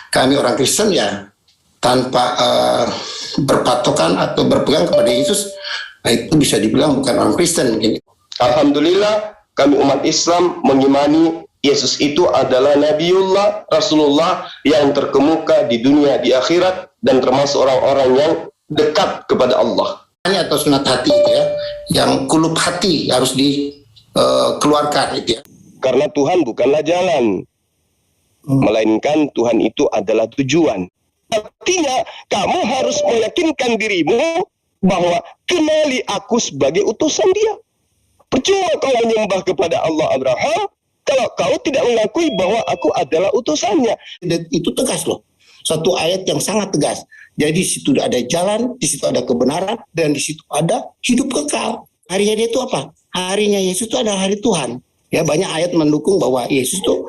kami orang Kristen ya tanpa berpatokan atau berpegang kepada Yesus, itu bisa dibilang bukan orang Kristen mungkin. Alhamdulillah kami umat Islam mengimani Yesus itu adalah Nabiullah, Rasulullah yang terkemuka di dunia, di akhirat, dan termasuk orang-orang yang dekat kepada Allah. Ini atau sunat hati itu ya, yang kulub hati harus dikeluarkan itu ya. Karena Tuhan bukanlah jalan, melainkan Tuhan itu adalah tujuan. Artinya kamu harus meyakinkan dirimu bahwa kenali aku sebagai utusan Dia. Percuma kau menyembah kepada Allah Abraham kalau kau tidak mengakui bahwa aku adalah utusannya. Dan itu tegas loh. Satu ayat yang sangat tegas. Jadi di situ ada jalan, di situ ada kebenaran, dan di situ ada hidup kekal. Harinya dia itu apa? Harinya Yesus itu adalah hari Tuhan. Ya, banyak ayat mendukung bahwa Yesus itu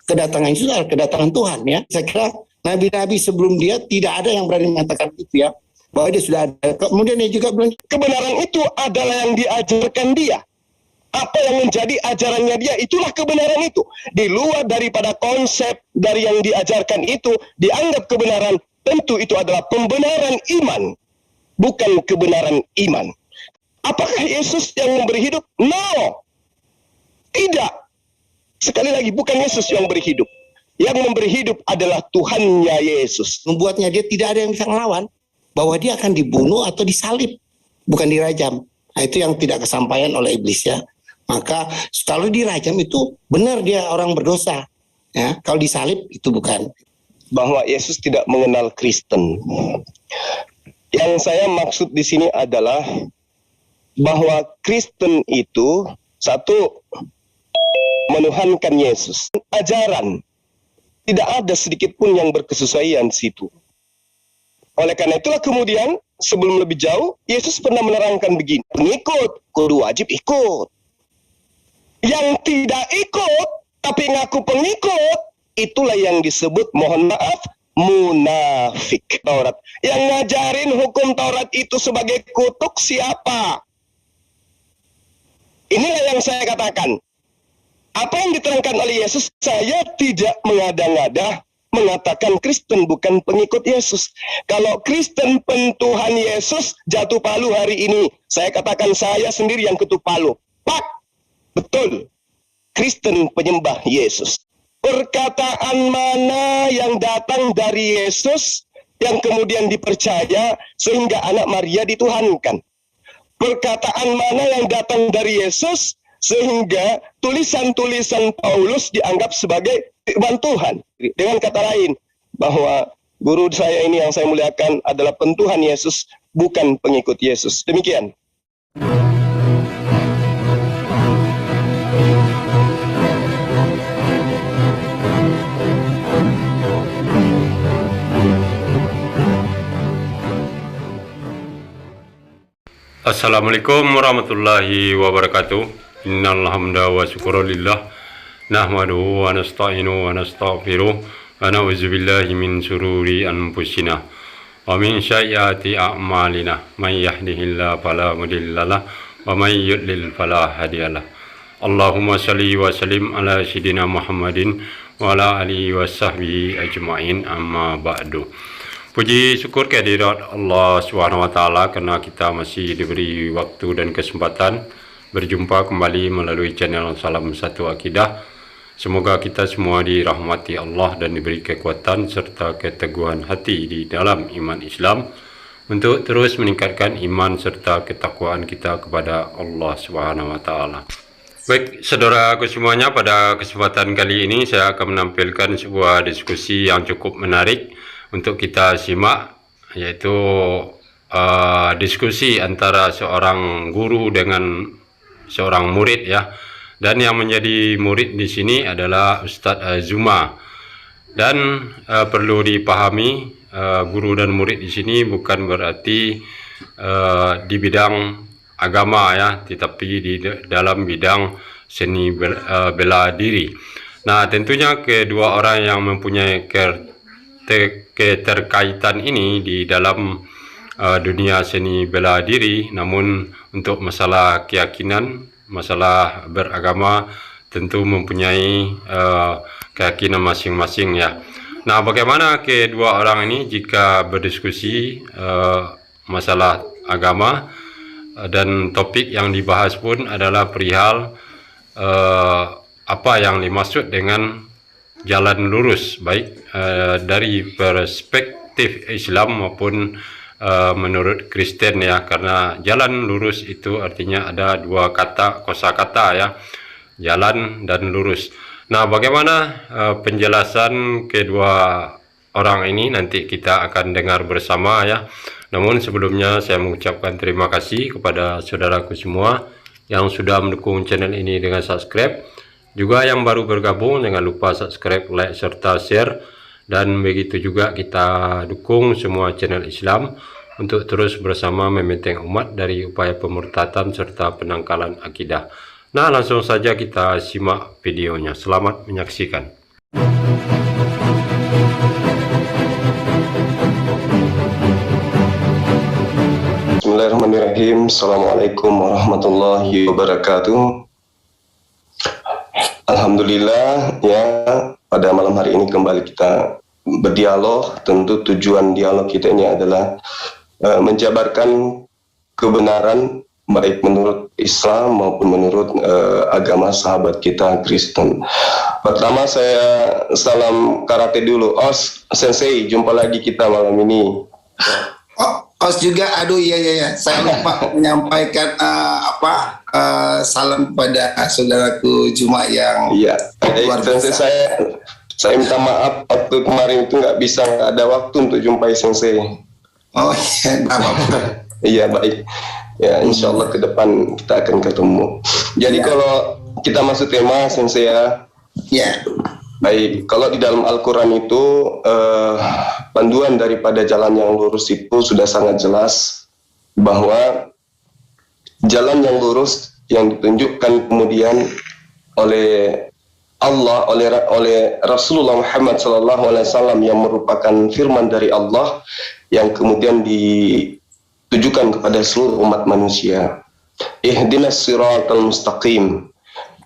kedatangan Yesus adalah kedatangan Tuhan ya. Saya kira nabi-nabi sebelum dia tidak ada yang berani mengatakan itu ya. Bahwa dia sudah ada. Kemudian dia juga bilang kebenaran itu adalah yang diajarkan Dia. Apa yang menjadi ajarannya Dia, itulah kebenaran itu. Di luar daripada konsep dari yang diajarkan itu, dianggap kebenaran, tentu itu adalah pembenaran iman, bukan kebenaran iman. Apakah Yesus yang memberi hidup? No. Tidak. Sekali lagi, bukan Yesus yang memberi hidup. Yang memberi hidup adalah Tuhannya Yesus. Membuatnya dia tidak ada yang bisa melawan. Bahwa dia akan dibunuh atau disalib, bukan dirajam. Nah, itu yang tidak kesampaian oleh iblis ya. Maka kalau dirajam itu benar dia orang berdosa. Ya, kalau disalib itu bukan. Bahwa Yesus tidak mengenal Kristen. Yang saya maksud di sini adalah bahwa Kristen itu satu, menuhankan Yesus. Ajaran tidak ada sedikit pun yang berkesesuaian di situ. Oleh karena itulah kemudian sebelum lebih jauh Yesus pernah menerangkan begini, pengikut kudu wajib ikut. Yang tidak ikut tapi ngaku pengikut, itulah yang disebut, mohon maaf, munafik. Taurat yang ngajarin hukum Taurat itu sebagai kutuk siapa? Inilah yang saya katakan. Apa yang diterangkan oleh Yesus, saya tidak mengada-ngada mengatakan Kristen bukan pengikut Yesus. Kalau Kristen pentuhan Yesus jatuh palu hari ini, saya katakan saya sendiri yang ketuk palu. Pak, betul. Kristen penyembah Yesus. Perkataan mana yang datang dari Yesus yang kemudian dipercaya sehingga anak Maria dituhankan? Perkataan mana yang datang dari Yesus sehingga tulisan-tulisan Paulus dianggap sebagai firman Tuhan? Dengan kata lain, bahwa guru saya ini yang saya muliakan adalah pentuhan Yesus, bukan pengikut Yesus. Demikian. Assalamualaikum warahmatullahi wabarakatuh. Innal hamda wa syukra lillah nahmaduhu wa nasta'inu wa nastaghfiruh wa na'udzu billahi min syururi anfusina wa min sayyiati a'malina. May yahdihillahu fala mudhillalah wa may yudlil fala hadiyalah. Allahumma shalli wa sallim ala sayyidina Muhammadin wa ala alihi wa sahbihi ajma'in, amma ba'du. Puji syukur kehadirat Allah SWT karena kita masih diberi waktu dan kesempatan berjumpa kembali melalui channel Salam Satu Akidah. Semoga kita semua dirahmati Allah dan diberi kekuatan serta keteguhan hati di dalam iman Islam untuk terus meningkatkan iman serta ketakwaan kita kepada Allah SWT. Baik, saudaraku semuanya, pada kesempatan kali ini saya akan menampilkan sebuah diskusi yang cukup menarik untuk kita simak, yaitu diskusi antara seorang guru dengan seorang murid ya. Dan yang menjadi murid di sini adalah Ustadz Zuma. Dan perlu dipahami, guru dan murid di sini bukan berarti di bidang agama ya, tetapi di dalam bidang seni bela diri. Nah, tentunya kedua orang yang mempunyai keterkaitan ini di dalam dunia seni bela diri, namun untuk masalah keyakinan, masalah beragama tentu mempunyai keyakinan masing-masing ya. Nah, bagaimana kedua orang ini jika berdiskusi masalah agama dan topik yang dibahas pun adalah perihal apa yang dimaksud dengan jalan lurus, baik dari perspektif Islam maupun menurut Kristen ya, karena jalan lurus itu artinya ada dua kata, kosakata ya, jalan dan lurus. Nah, bagaimana penjelasan kedua orang ini nanti kita akan dengar bersama ya. Namun sebelumnya saya mengucapkan terima kasih kepada saudaraku semua yang sudah mendukung channel ini dengan subscribe. Juga yang baru bergabung, jangan lupa subscribe, like, serta share. Dan begitu juga kita dukung semua channel Islam untuk terus bersama membentengi umat dari upaya pemurtatan serta penangkalan akidah. Nah, langsung saja kita simak videonya. Selamat menyaksikan. Bismillahirrahmanirrahim. Assalamualaikum warahmatullahi wabarakatuh. Alhamdulillah ya, pada malam hari ini kembali kita berdialog. Tentu tujuan dialog kita ini adalah menjabarkan kebenaran baik menurut Islam maupun menurut agama sahabat kita Kristen. Pertama saya salam karate dulu. Os Sensei, jumpa lagi kita malam ini. Os juga, aduh iya, saya lupa menyampaikan salam kepada saudaraku Juma yang luar biasa. Saya minta maaf waktu kemarin itu nggak ada waktu untuk jumpai Sensei. Oh iya, nggak apa-apa. Iya, baik. Ya, insya Allah ke depan kita akan ketemu. Jadi kalau kita masuk tema Sensei ya. Ya. Baik, kalau di dalam Al-Quran itu panduan daripada jalan yang lurus itu sudah sangat jelas bahwa jalan yang lurus yang ditunjukkan kemudian oleh Allah, oleh Rasulullah Muhammad SAW yang merupakan firman dari Allah yang kemudian ditujukan kepada seluruh umat manusia. Ihdinas siratal mustaqim.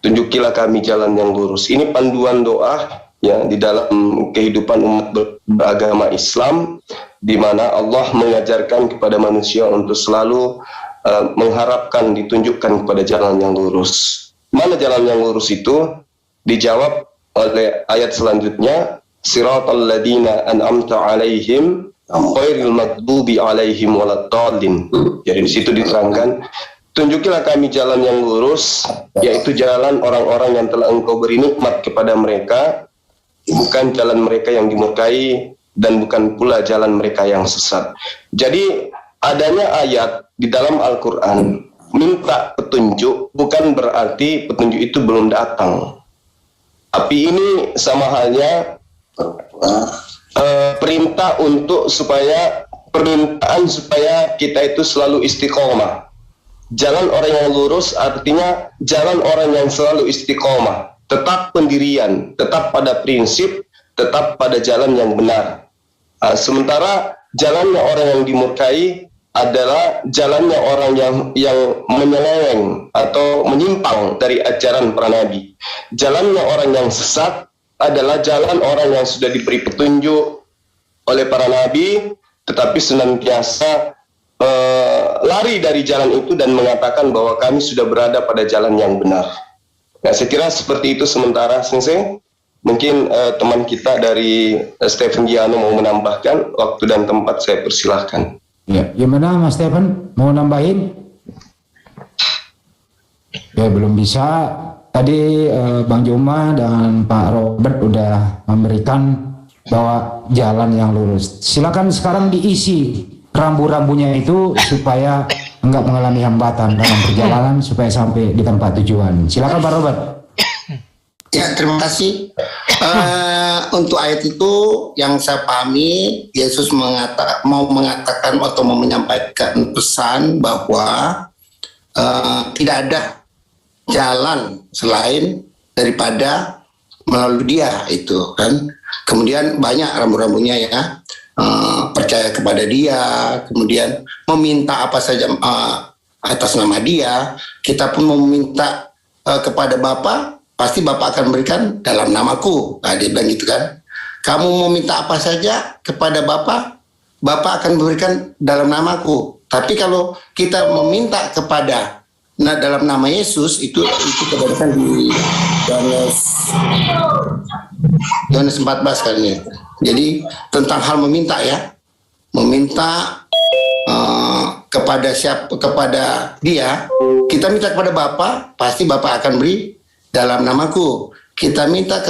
Tunjukilah kami jalan yang lurus. Ini panduan doa ya di dalam kehidupan umat beragama Islam, di mana Allah mengajarkan kepada manusia untuk selalu mengharapkan ditunjukkan kepada jalan yang lurus. Mana jalan yang lurus itu? Dijawab oleh ayat selanjutnya, siratal ladzina an'amta 'alaihim ghairil maghdubi 'alaihim waladdallin. Jadi di situ diterangkan, tunjukilah kami jalan yang lurus, yaitu jalan orang-orang yang telah engkau beri nikmat kepada mereka, bukan jalan mereka yang dimurkai, dan bukan pula jalan mereka yang sesat. Jadi adanya ayat di dalam Al-Quran minta petunjuk bukan berarti petunjuk itu belum datang. Tapi ini sama halnya perintah permintaan supaya kita itu selalu istiqomah. Jalan orang yang lurus artinya jalan orang yang selalu istiqomah, tetap pendirian, tetap pada prinsip, tetap pada jalan yang benar. Sementara jalannya orang yang dimurkai adalah jalannya orang yang menyeleweng atau menyimpang dari ajaran para nabi. Jalannya orang yang sesat adalah jalan orang yang sudah diberi petunjuk oleh para nabi, tetapi senantiasa lari dari jalan itu dan mengatakan bahwa kami sudah berada pada jalan yang benar. Nah, saya kira seperti itu sementara, Sensei. Mungkin teman kita dari Stephen Giano mau menambahkan, waktu dan tempat saya persilahkan. Ya, gimana Mas Stephen? Mau nambahin? Ya, belum bisa. Tadi Bang Juma dan Pak Robert udah memberikan bahwa jalan yang lurus. Silakan sekarang diisi rambu-rambunya itu supaya enggak mengalami hambatan dalam perjalanan supaya sampai di tempat tujuan. Silakan Pak Robert. Ya, terima kasih. Untuk ayat itu yang saya pahami, Yesus mau mengatakan atau mau menyampaikan pesan bahwa tidak ada jalan selain daripada melalui Dia itu kan. Kemudian banyak rambu-rambunya ya. Percaya kepada Dia, kemudian meminta apa saja atas nama Dia. Kita pun meminta kepada Bapa, pasti Bapa akan berikan dalam namaku. Nah, dia bilang gitu kan. kamu mau minta apa saja kepada Bapa, Bapa akan memberikan dalam namaku. Tapi kalau kita meminta kepada dalam nama Yesus, itu kebanyakan di Yohanes 14 kali ini. Jadi tentang hal meminta ya, meminta kepada Dia. Kita minta kepada Bapa, pasti Bapa akan beri dalam namaku. Kita meminta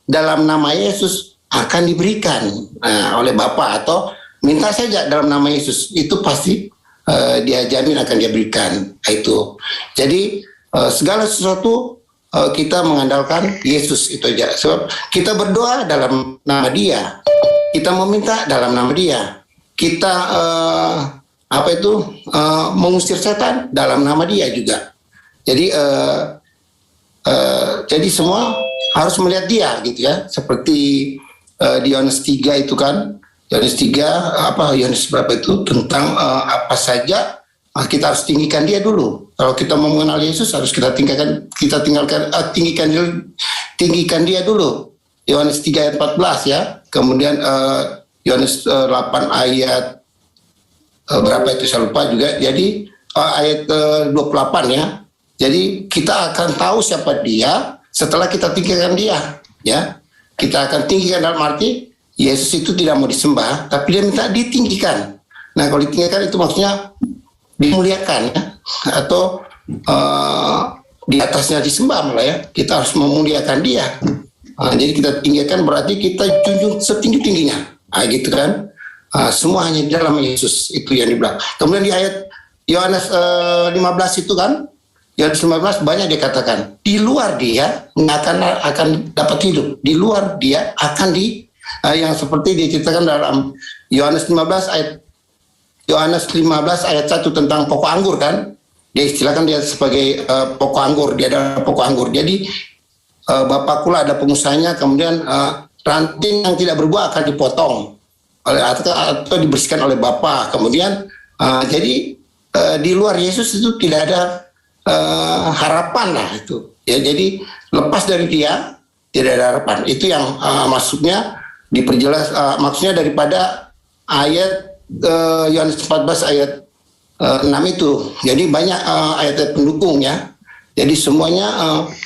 dalam nama Yesus, akan diberikan oleh Bapa, atau minta saja dalam nama Yesus, itu pasti dia jamin akan dia berikan. Itu. Jadi segala sesuatu kita mengandalkan Yesus, itu aja. Sebab kita berdoa dalam nama Dia, kita meminta dalam nama Dia, kita mengusir setan dalam nama Dia juga. Jadi semua harus melihat Dia gitu ya. Seperti di Yohanes 3 itu kan, Yohanes 3 Yohanes berapa itu tentang apa saja kita harus tinggikan Dia dulu. Kalau kita mau mengenal Yesus, harus kita tinggikan Dia dulu. Yohanes 3 ayat 14 ya. Kemudian Yohanes 8 ayat berapa itu saya lupa juga. Jadi ayat 28 ya. Jadi kita akan tahu siapa Dia setelah kita tinggikan Dia, ya. Kita akan tinggikan dalam arti Yesus itu tidak mau disembah, tapi Dia minta ditinggikan. Nah, kalau ditinggikan itu maksudnya dimuliakan ya, atau di atasnya disembah malah ya. Kita harus memuliakan Dia. Jadi kita tinggikan berarti kita junjung setinggi-tingginya. Gitu kan. Semua hanya di dalam Yesus, itu yang dibilang. Kemudian di ayat Yohanes 15 itu kan, Yohanes 15 banyak dikatakan di luar Dia akan dapat hidup, di luar Dia akan yang seperti diceritakan dalam Yohanes 15 ayat 1 tentang pokok anggur kan. Dia istilahkan Dia sebagai pokok anggur, Dia adalah pokok anggur. Jadi Bapakulah ada pengusahanya, kemudian ranting yang tidak berbuah akan dipotong atau dibersihkan oleh Bapa. Kemudian jadi di luar Yesus itu tidak ada harapan lah itu ya. Jadi lepas dari Dia tidak ada harapan. Itu yang maksudnya diperjelas, maksudnya daripada ayat Yohanes 14 ayat 6 itu. Jadi banyak ayat-ayat pendukung ya. Jadi semuanya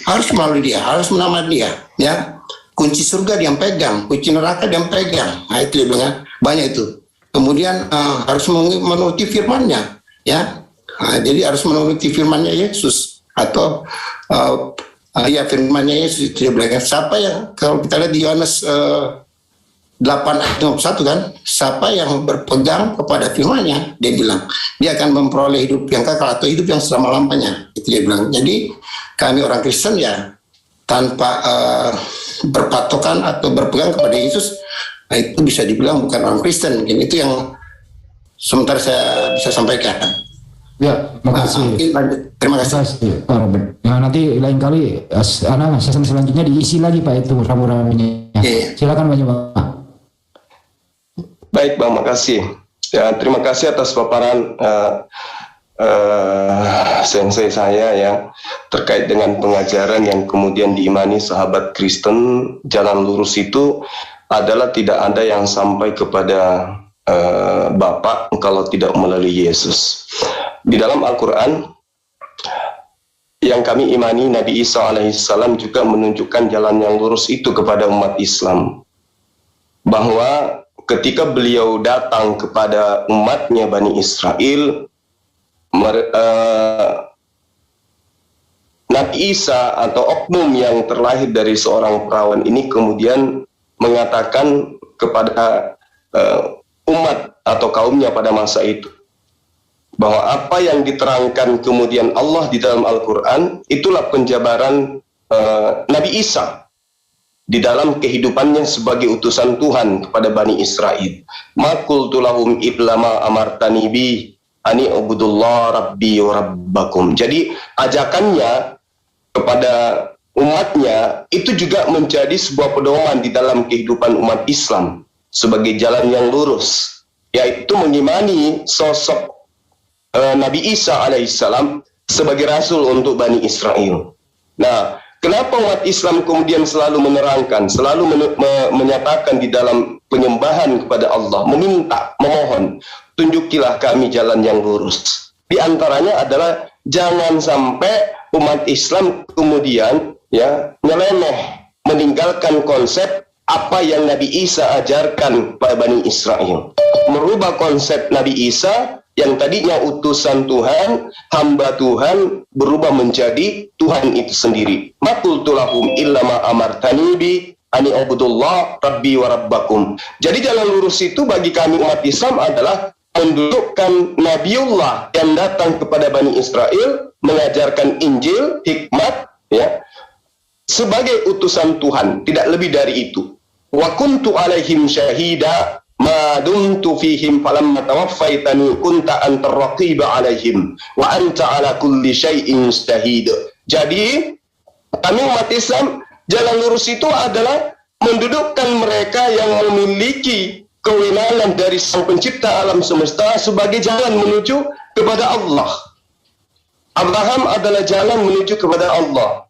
harus melalui Dia, harus menamai Dia ya. Kunci surga Dia pegang, kunci neraka Dia pegang. Nah itu dia bilang banyak itu. Kemudian harus menuruti firman-Nya ya. Jadi harus menuruti firman-Nya Yesus, atau firman-Nya Yesus itu dia bilang. Siapa yang, kalau kita lihat di Yohanes 8 ayat 21 kan, siapa yang berpegang kepada firman-Nya, dia bilang dia akan memperoleh hidup yang kekal atau hidup yang selama-lamanya, itu dia bilang. Jadi kami orang Kristen ya tanpa berpatokan atau berpegang kepada Yesus, itu bisa dibilang bukan orang Kristen. Mungkin itu yang sementara saya bisa sampaikan. Ya, makasih. Terima kasih Pak Robert. Nah, nanti lain kali sesi selanjutnya diisi lagi Pak itu rambu-rambunya. Silakan Pak. Baik Bang, makasih. Ya, terima kasih atas paparan sensei saya ya terkait dengan pengajaran yang kemudian diimani sahabat Kristen. Jalan lurus itu adalah tidak ada yang sampai kepada Bapa kalau tidak melalui Yesus. Di dalam Al-Quran yang kami imani, Nabi Isa alaihissalam juga menunjukkan jalan yang lurus itu kepada umat Islam, bahwa ketika beliau datang kepada umatnya Bani Israel, Nabi Isa atau oknum yang terlahir dari seorang perawan ini kemudian mengatakan kepada umat atau kaumnya pada masa itu, bahwa apa yang diterangkan kemudian Allah di dalam Al-Quran itulah penjabaran Nabi Isa di dalam kehidupannya sebagai utusan Tuhan kepada Bani Israel. Ma qultu lahum illa ma amartani bi ani ubudullah rabbi wa rabbakum. Jadi ajakannya kepada umatnya itu juga menjadi sebuah pedoman di dalam kehidupan umat Islam sebagai jalan yang lurus, yaitu mengimani sosok Nabi Isa alaihissalam sebagai rasul untuk Bani Israel. Nah, Kenapa umat Islam kemudian selalu menerangkan, selalu menyatakan di dalam penyembahan kepada Allah, meminta, memohon, tunjukilah kami jalan yang lurus. Di antaranya adalah jangan sampai umat Islam kemudian nyeleneh, meninggalkan konsep apa yang Nabi Isa ajarkan pada Bani Israel. Merubah konsep Nabi Isa yang tadinya utusan Tuhan, hamba Tuhan, berubah menjadi Tuhan itu sendiri. Ma qultu lahum illa ma amartani bi ani ubudullah rabbi wa rabbakum. Jadi jalan lurus itu bagi kami umat Islam adalah mendudukkan Nabiullah yang datang kepada Bani Israel, mengajarkan Injil, hikmat, sebagai utusan Tuhan, tidak lebih dari itu. Wa kuntu alaihim syahida ma dumtu fihim falamma tawaffaitani kunta antar raqiba alaihim wa anta ala kulli syai'in mustahid. Jadi kami umat Islam, jalan lurus itu adalah mendudukkan mereka yang memiliki kewenangan dari Sang Pencipta alam semesta sebagai jalan menuju kepada Allah. Abraham adalah jalan menuju kepada Allah.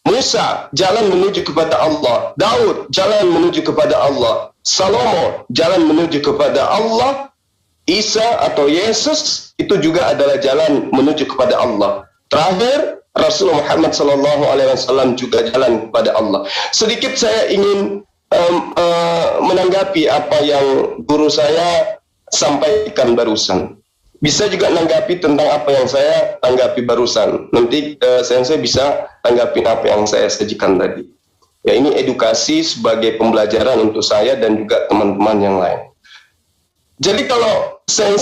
Musa jalan menuju kepada Allah. Daud jalan menuju kepada Allah. Salomo jalan menuju kepada Allah. Isa atau Yesus itu juga adalah jalan menuju kepada Allah. Terakhir, Rasulullah Muhammad SAW juga jalan kepada Allah. Sedikit saya ingin menanggapi apa yang guru saya sampaikan barusan. Bisa juga menanggapi tentang apa yang saya tanggapi barusan. Nanti saya bisa tanggapi apa yang saya sajikan tadi. Ya, ini edukasi sebagai pembelajaran untuk saya dan juga teman-teman yang lain. Jadi kalau saya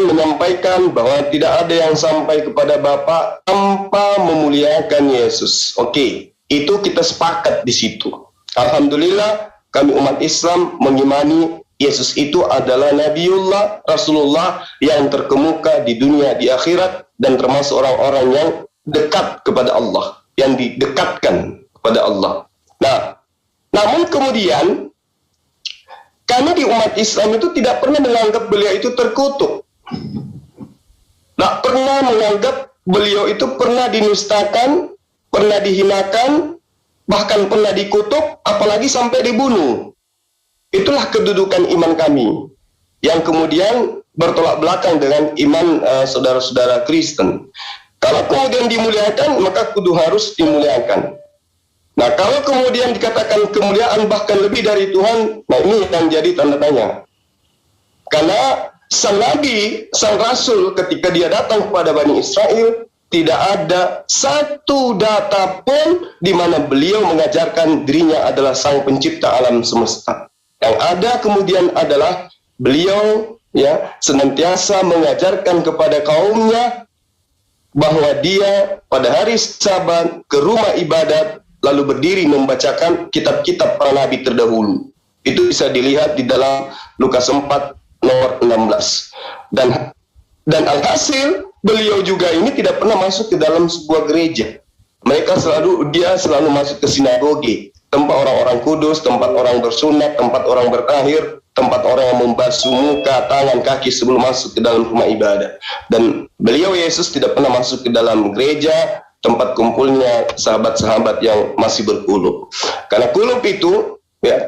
menyampaikan bahwa tidak ada yang sampai kepada Bapa tanpa memuliakan Yesus. Oke, itu kita sepakat di situ. Alhamdulillah kami umat Islam mengimani Yesus itu adalah Nabiullah, Rasulullah yang terkemuka di dunia, di akhirat, dan termasuk orang-orang yang dekat kepada Allah, yang didekatkan kepada Allah. Nah, namun kemudian kami di umat Islam itu tidak pernah menganggap beliau itu terkutuk. Tidak pernah menganggap beliau itu pernah dinistakan, pernah dihinakan, bahkan pernah dikutuk, apalagi sampai dibunuh. Itulah kedudukan iman kami, yang kemudian bertolak belakang dengan iman saudara-saudara Kristen. Kalau kemudian dimuliakan, maka kudu harus dimuliakan. Nah, kalau kemudian dikatakan kemuliaan bahkan lebih dari Tuhan, nah ini yang jadi tanda tanya. Karena sang Nabi, sang Rasul ketika dia datang kepada Bani Israel, tidak ada satu data pun di mana beliau mengajarkan dirinya adalah Sang Pencipta alam semesta. Yang ada kemudian adalah beliau senantiasa mengajarkan kepada kaumnya bahwa dia pada hari Sabat ke rumah ibadat lalu berdiri membacakan kitab-kitab para nabi terdahulu. Itu bisa dilihat di dalam Lukas 4 nomor 16. Dan alhasil beliau juga ini tidak pernah masuk ke dalam sebuah gereja. Dia selalu masuk ke sinagoge, tempat orang-orang kudus, tempat orang bersunat, tempat orang bertahir, tempat orang yang membasuh muka, tangan, kaki sebelum masuk ke dalam rumah ibadah. Dan beliau Yesus tidak pernah masuk ke dalam gereja, tempat kumpulnya sahabat-sahabat yang masih berkulub. Karena kulub itu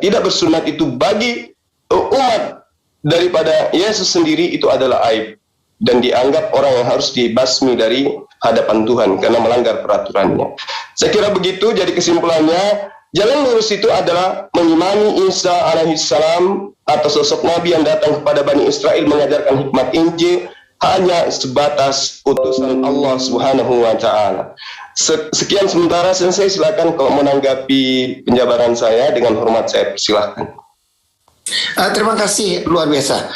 tidak bersunat itu bagi umat daripada Yesus sendiri itu adalah aib. Dan dianggap orang yang harus dibasmi dari hadapan Tuhan karena melanggar peraturannya. Saya kira begitu, jadi kesimpulannya, jalan lurus itu adalah mengimani Isa alaihissalam atau sosok Nabi yang datang kepada Bani Israel mengajarkan hikmat Injil hanya sebatas utusan Allah Subhanahu wa Ta'ala. Sekian sementara, saya silakan kalau menanggapi penjabaran saya, dengan hormat saya persilahkan. Terima kasih, luar biasa.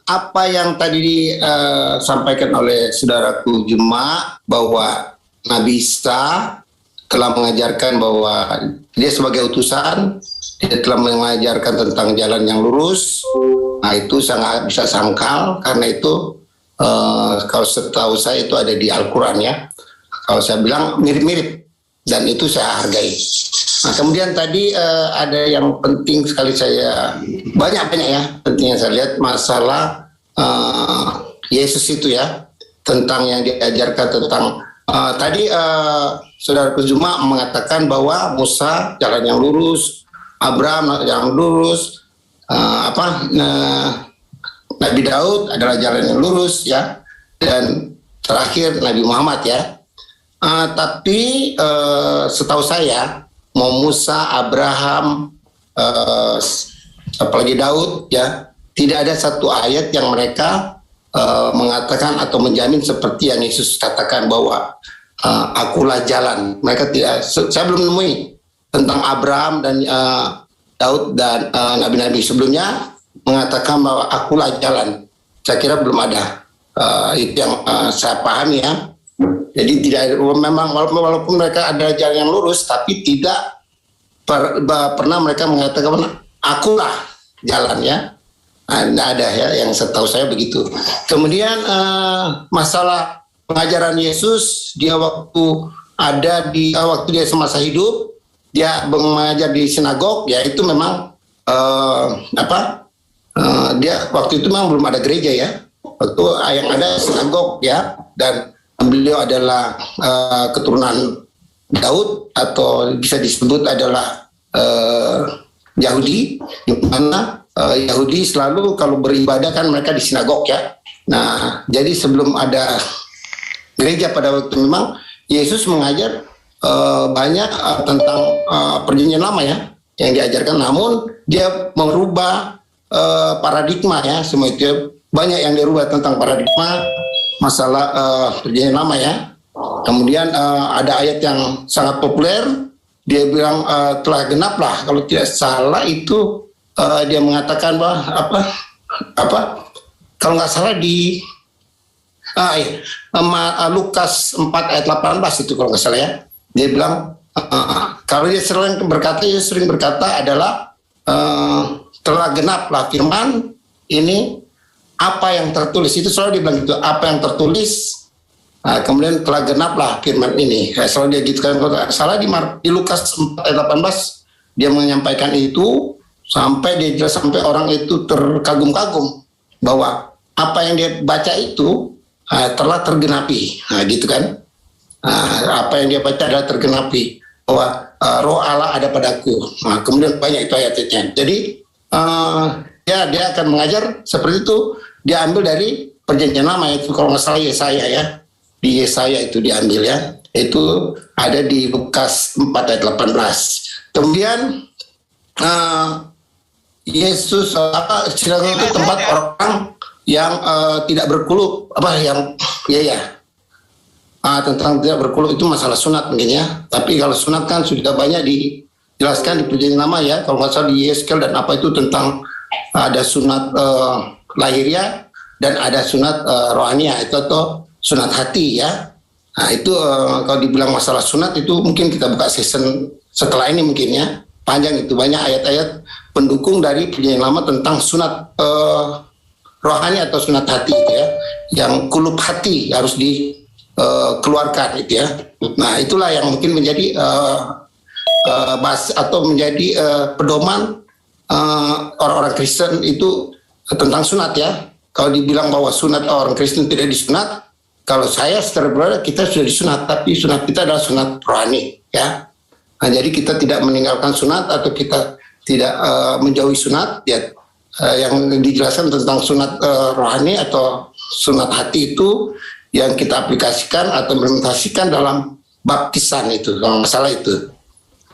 Apa yang tadi disampaikan oleh saudaraku Juma bahwa Nabi Isa telah mengajarkan bahwa dia sebagai utusan, dia telah mengajarkan tentang jalan yang lurus. Nah, itu sangat bisa sangkal karena itu kalau setahu saya itu ada di Al-Quran ya. Kalau saya bilang mirip-mirip dan itu saya hargai. Nah, kemudian tadi ada yang penting sekali banyak ya pentingnya saya lihat masalah Yesus itu ya, tentang yang diajarkan tentang tadi Saudara Kuzuma mengatakan bahwa Musa jalan yang lurus, Abraham yang lurus, Nabi Daud adalah jalan yang lurus ya, dan terakhir Nabi Muhammad ya. Tapi setahu saya mau Musa, Abraham, apalagi Daud ya, tidak ada satu ayat yang mereka mengatakan atau menjamin seperti yang Yesus katakan bahwa akulah jalan. Mereka tidak, saya belum menemui tentang Abraham dan Daud dan nabi-nabi sebelumnya mengatakan bahwa akulah jalan. Saya kira belum ada. Itu yang saya pahami ya. Jadi tidak memang walaupun mereka ada jalan yang lurus, tapi tidak pernah mereka mengatakan akulah jalan ya. Tidak ada ya, yang setahu saya begitu. Kemudian masalah pengajaran Yesus, dia waktu dia semasa hidup, dia mengajar di sinagog, ya itu memang dia waktu itu memang belum ada gereja ya. Waktu yang ada sinagog ya, dan beliau adalah keturunan Daud atau bisa disebut adalah Yahudi, di mana Yahudi selalu kalau beribadah kan mereka di sinagog ya. Nah, jadi sebelum ada gereja pada waktu memang Yesus mengajar banyak tentang perjanjian lama ya yang diajarkan, namun dia merubah paradigma ya, semua itu banyak yang dirubah tentang paradigma masalah perjanjian lama ya. Kemudian ada ayat yang sangat populer, dia bilang telah genaplah, kalau tidak salah itu dia mengatakan bahwa kalau nggak salah di Lukas 4 ayat 18 itu kalau nggak salah ya, dia bilang kalau dia sering berkata adalah telah genaplah firman ini, apa yang tertulis itu selalu dia bilang itu, apa yang tertulis. Kemudian telah genaplah firman ini. Selalu dia gitu kan, kalau salah di Lukas 4 ayat 18 dia menyampaikan itu sampai dia sampai orang itu terkagum-kagum bahwa apa yang dia baca itu telah tergenapi. Gitu kan. Apa yang dia baca adalah tergenapi bahwa roh Allah ada padaku. Kemudian banyak itu ayat-ayatnya. Jadi dia akan mengajar seperti itu. Dia ambil dari perjanjian lama itu, kalau nggak salah Yesaya ya. Di Yesaya itu diambil ya, itu ada di Lukas 4 ayat 18. Kemudian Yesus sinagog itu tempat orang yang tidak berkuluk, tentang tidak berkuluk itu masalah sunat mungkin ya. Tapi kalau sunat kan sudah banyak dijelaskan di perjanjian lama ya, kalau nggak salah di Yeskel dan apa itu tentang ada sunat lahiriah dan ada sunat rohaniah itu atau sunat hati ya. Nah itu kalau dibilang masalah sunat itu mungkin kita buka season setelah ini mungkin ya, panjang itu, banyak ayat-ayat pendukung dari perjanjian lama tentang sunat rohani atau sunat hati itu ya, yang kulub hati harus dikeluarkan itu ya. Nah itulah yang mungkin menjadi menjadi pedoman orang-orang Kristen itu tentang sunat ya. Kalau dibilang bahwa sunat orang Kristen tidak disunat, kalau saya secara pribadi kita sudah disunat, tapi sunat kita adalah sunat rohani ya. Nah, jadi kita tidak meninggalkan sunat atau kita tidak menjauhi sunat ya. Yang dijelaskan tentang sunat rohani atau sunat hati itu yang kita aplikasikan atau implementasikan dalam baptisan itu, kalau nggak salah itu.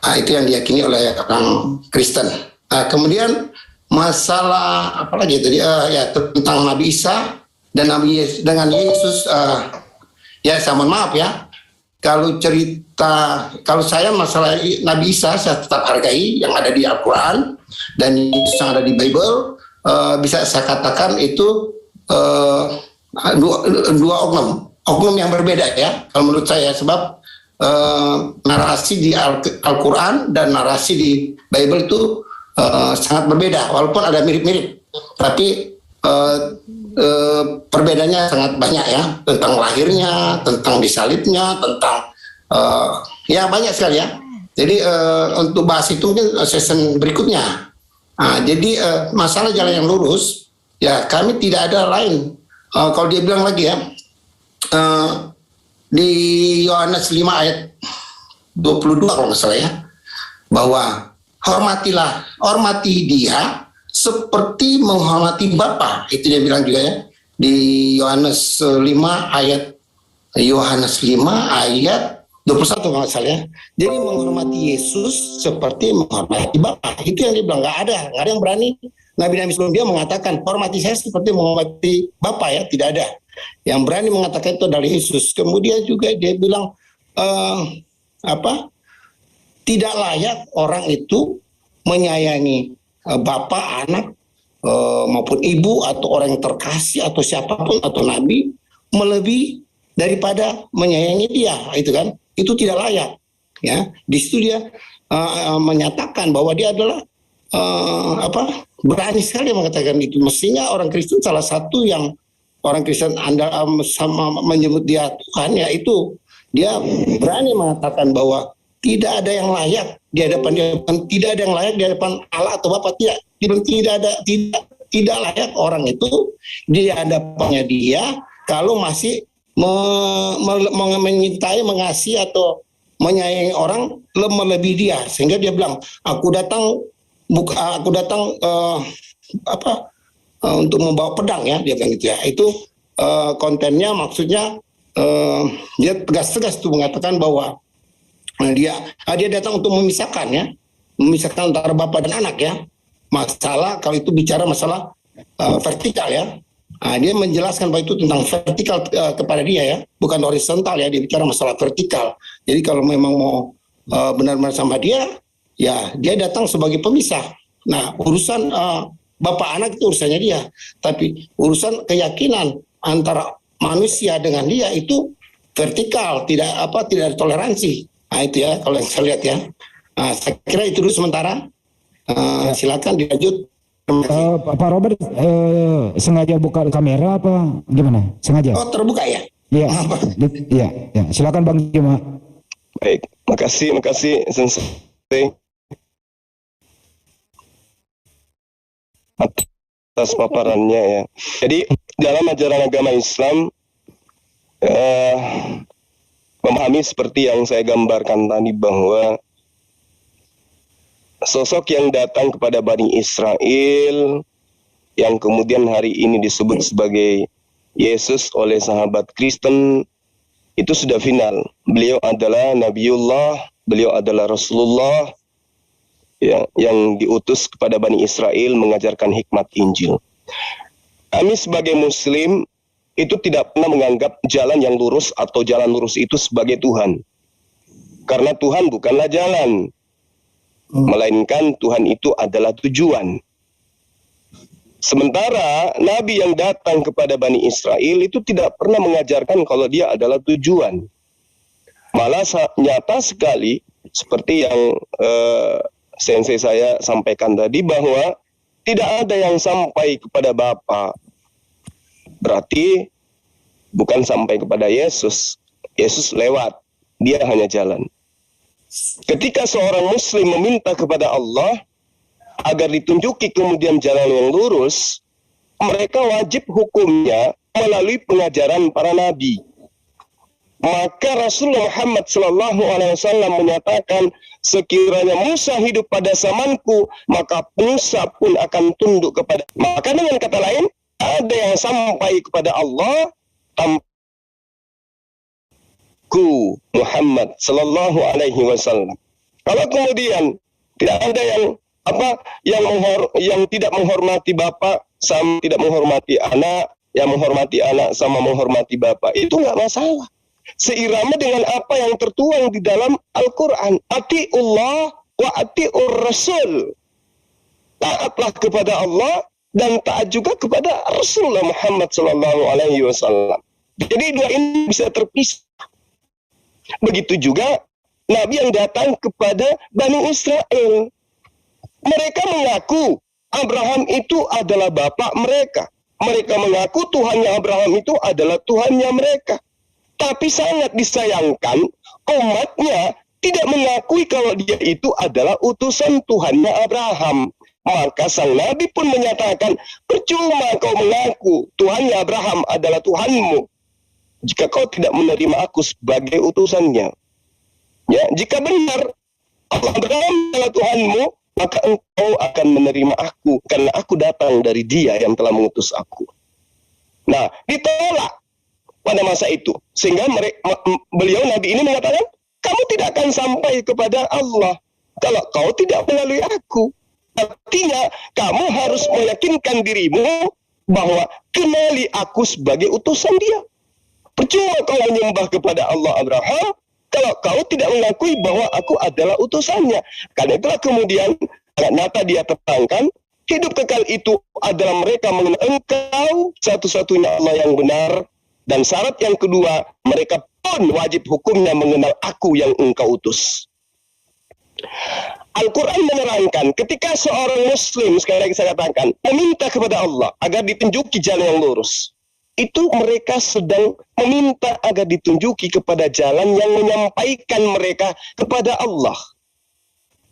Nah, itu yang diyakini oleh orang Kristen. Nah, kemudian masalah apa lagi tadi ya tentang Nabi Isa dan dengan Yesus ya saya mohon maaf ya, kalau saya masalah Nabi Isa saya tetap hargai yang ada di Al-Quran dan Yesus yang ada di Bible, bisa saya katakan itu dua oknum yang berbeda ya kalau menurut saya, sebab narasi di Al-Quran dan narasi di Bible itu sangat berbeda, walaupun ada mirip-mirip, tapi perbedaannya sangat banyak ya, tentang lahirnya, tentang disalibnya, tentang ya banyak sekali ya. Jadi untuk bahas itu mungkin season berikutnya. Nah, jadi masalah jalan yang lurus ya kami tidak ada lain. Kalau dia bilang lagi ya di Yohanes 5 ayat 22 kalau nggak salah ya, bahwa hormati dia seperti menghormati Bapa. Itu dia bilang juga ya di Yohanes 5 ayat 21 kalau nggak salah ya. Jadi menghormati Yesus seperti menghormati Bapa. Itu yang dia bilang, nggak ada yang berani. Nabi-nabi sebelum dia mengatakan hormati saya seperti menghormati Bapa ya, tidak ada. Yang berani mengatakan itu adalah Yesus. Kemudian juga dia bilang tidak layak orang itu menyayangi Bapa, anak maupun ibu atau orang yang terkasih atau siapapun atau nabi melebihi daripada menyayangi dia, itu kan? Itu tidak layak, ya. Di situ dia menyatakan bahwa dia adalah berani sekali mengatakan itu. Mestinya orang Kristen, salah satu yang orang Kristen sama menyebut dia Tuhan, yaitu dia berani mengatakan bahwa tidak ada yang layak di hadapan dia, tidak ada yang layak di hadapan Allah atau Bapa, tidak layak orang itu di hadapannya dia kalau masih menyintai, mengasihi atau menyayangi orang melebihi dia, sehingga dia bilang aku datang untuk membawa pedang ya, dia bilang gitu ya. Itu kontennya, maksudnya dia tegas-tegas tuh mengatakan bahwa dia datang untuk memisahkan antara Bapa dan anak ya. Masalah kalau itu bicara masalah vertikal ya. Dia menjelaskan bahwa itu tentang vertikal kepada dia ya, bukan horizontal ya, dia bicara masalah vertikal. Jadi kalau memang mau benar-benar sama dia, ya dia datang sebagai pemisah. Nah, urusan Bapak anak itu urusannya dia, tapi urusan keyakinan antara manusia dengan dia itu vertikal, tidak ada toleransi. Nah itu ya kalau yang saya lihat ya. Saya kira itu dulu sementara. Silakan dilanjut. Pak Robert sengaja buka kamera apa gimana? Sengaja? Oh, terbuka ya? Iya. Iya. Silakan Bang Juma. Baik, makasih Sensei atas paparannya ya. Jadi dalam ajaran agama Islam memahami seperti yang saya gambarkan tadi, bahwa sosok yang datang kepada Bani Israel yang kemudian hari ini disebut sebagai Yesus oleh sahabat Kristen itu sudah final. Beliau adalah Nabiullah, beliau adalah Rasulullah ya, yang diutus kepada Bani Israel mengajarkan hikmat Injil. Kami sebagai Muslim itu tidak pernah menganggap jalan yang lurus atau jalan lurus itu sebagai Tuhan. Karena Tuhan bukanlah jalan, melainkan Tuhan itu adalah tujuan. Sementara Nabi yang datang kepada Bani Israel itu tidak pernah mengajarkan kalau dia adalah tujuan. Malah nyata sekali seperti yang sensei saya sampaikan tadi, bahwa tidak ada yang sampai kepada Bapa. Berarti bukan sampai kepada Yesus. Yesus lewat, dia hanya jalan. Ketika seorang Muslim meminta kepada Allah agar ditunjuki kemudian jalan yang lurus, mereka wajib hukumnya melalui pengajaran para nabi. Maka Rasulullah Muhammad SAW menyatakan, sekiranya Musa hidup pada zamanku, maka Musa pun akan tunduk kepada. Maka dengan kata lain, ada yang sampai kepada Allah tanpa Muhammad Sallallahu Alaihi Wasallam. Kalau kemudian tidak ada yang tidak menghormati bapak sama tidak menghormati anak, yang menghormati anak sama menghormati bapak, itu nggak masalah. Seirama dengan apa yang tertuang di dalam Al-Quran. Ati'ullah wa ati'ur Rasul. Taatlah kepada Allah dan taat juga kepada Rasulullah Muhammad Sallallahu Alaihi Wasallam. Jadi dua ini bisa terpisah. Begitu juga Nabi yang datang kepada Bani Israel. Mereka mengaku Abraham itu adalah bapak mereka. Mereka mengaku Tuhannya Abraham itu adalah Tuhannya mereka. Tapi sangat disayangkan umatnya tidak mengakui kalau dia itu adalah utusan Tuhannya Abraham. Maka sang Nabi pun menyatakan, percuma kau mengaku Tuhannya Abraham adalah Tuhanmu jika kau tidak menerima aku sebagai utusannya. Ya, jika benar Allah Abraham adalah Tuhanmu, maka engkau akan menerima aku, karena aku datang dari Dia yang telah mengutus aku. Nah, ditolak pada masa itu, sehingga beliau Nabi ini mengatakan, kamu tidak akan sampai kepada Allah kalau kau tidak melalui aku. Artinya, kamu harus meyakinkan dirimu bahwa kenali aku sebagai utusan Dia. Percuma kau menyembah kepada Allah Abraham kalau kau tidak mengakui bahwa aku adalah utusannya. Karena itulah kemudian sangat nyata Dia terangkan, hidup kekal itu adalah mereka mengenal engkau satu-satunya Allah yang benar. Dan syarat yang kedua, mereka pun wajib hukumnya mengenal aku yang engkau utus. Al-Quran menerangkan ketika seorang muslim, sekali lagi saya katakan, meminta kepada Allah agar ditunjuki jalan yang lurus, itu mereka sedang meminta agar ditunjuki kepada jalan yang menyampaikan mereka kepada Allah.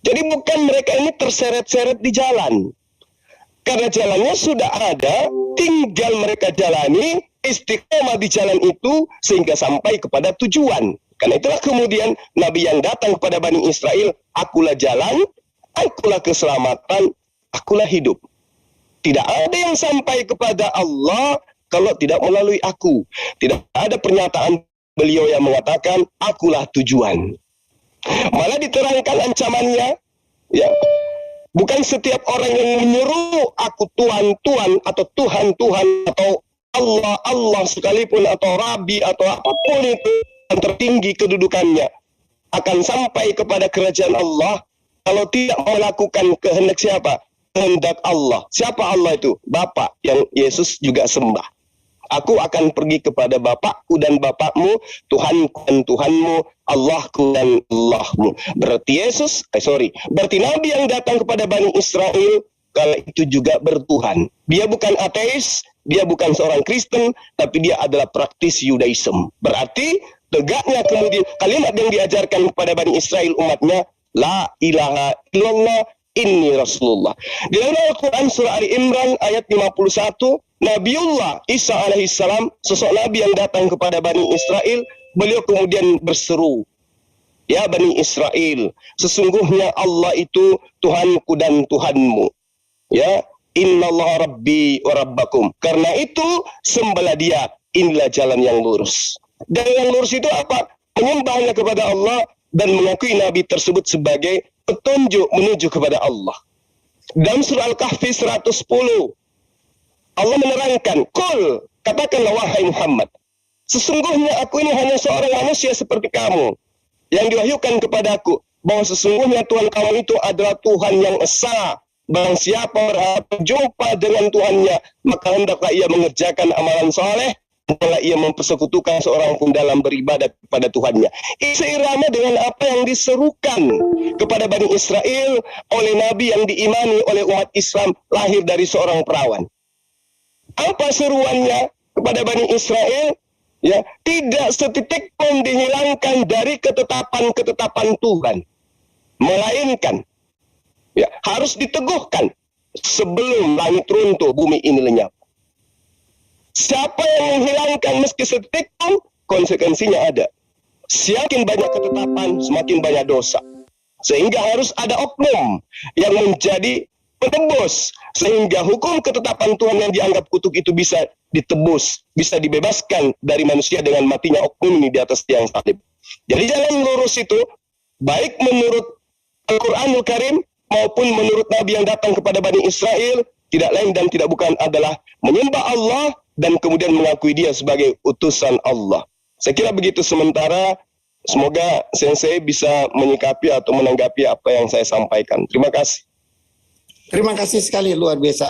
Jadi bukan mereka ini terseret-seret di jalan. Karena jalannya sudah ada, tinggal mereka jalani, istiqomah di jalan itu sehingga sampai kepada tujuan. Karena itulah kemudian Nabi yang datang kepada Bani Israel, akulah jalan, akulah keselamatan, akulah hidup. Tidak ada yang sampai kepada Allah kalau tidak melalui aku. Tidak ada pernyataan beliau yang mengatakan, akulah tujuan. Malah diterangkan ancamannya, ya, bukan setiap orang yang menyuruh aku Tuhan, Tuhan, atau Tuhan, Tuhan, atau Allah, Allah sekalipun, atau Rabi, atau apapun itu yang tertinggi kedudukannya, akan sampai kepada kerajaan Allah kalau tidak melakukan kehendak siapa? Kehendak Allah. Siapa Allah itu? Bapa yang Yesus juga sembah. Aku akan pergi kepada Bapakku dan Bapakmu, Tuhanku dan Tuhanmu, Allahku dan Allahmu. Berarti berarti Nabi yang datang kepada Bani Israel, kala itu juga bertuhan. Dia bukan ateis, dia bukan seorang Kristen, tapi dia adalah praktisi Yudaism. Berarti tegaknya kemudian kalimat yang diajarkan kepada Bani Israel umatnya, La ilaha illallah inni Rasulullah. Di dalam Al-Quran surah Ali Imran ayat 51, Nabiullah Isa alaihissalam, sosok Nabi yang datang kepada Bani Israel, beliau kemudian berseru, ya Bani Israel, sesungguhnya Allah itu Tuhanku dan Tuhanmu. Ya, innallaha rabbi wa rabbakum. Karena itu sembahlah Dia, inilah jalan yang lurus. Dan yang lurus itu apa? Menyembahnya kepada Allah dan mengakui Nabi tersebut sebagai petunjuk menuju kepada Allah. Dalam surah Al-Kahfi 110, Allah menerangkan, Qul, katakanlah wahai Muhammad, sesungguhnya aku ini hanya seorang manusia seperti kamu, yang diwahyukan kepadaku, bahwa sesungguhnya Tuhan kamu itu adalah Tuhan yang esa. Barang siapa berharap berjumpa dengan Tuhannya, maka hendaklah ia mengerjakan amalan soleh, hendaklah ia mempersekutukan seorang pun dalam beribadat kepada Tuhannya. Ini seirama dengan apa yang diserukan kepada Bani Israel oleh Nabi yang diimani oleh umat Islam lahir dari seorang perawan. Apa seruannya kepada Bani Israel? Ya, tidak setitik pun dihilangkan dari ketetapan-ketetapan Tuhan, melainkan ya, harus diteguhkan sebelum langit runtuh, bumi ini lenyap. Siapa yang menghilangkan meski setitik pun, konsekuensinya ada. Semakin banyak ketetapan, semakin banyak dosa. Sehingga harus ada oknum yang menjadi penebus, sehingga hukum ketetapan Tuhan yang dianggap kutuk itu bisa ditebus, bisa dibebaskan dari manusia dengan matinya oknum ini di atas tiang salib. Jadi jalan lurus itu, baik menurut Al-Quranul Karim maupun menurut Nabi yang datang kepada Bani Israel, tidak lain dan tidak bukan adalah menyembah Allah dan kemudian mengakui Dia sebagai utusan Allah. Saya kira begitu sementara. Semoga Sensei bisa menyikapi atau menanggapi apa yang saya sampaikan. Terima kasih. Terima kasih sekali, luar biasa.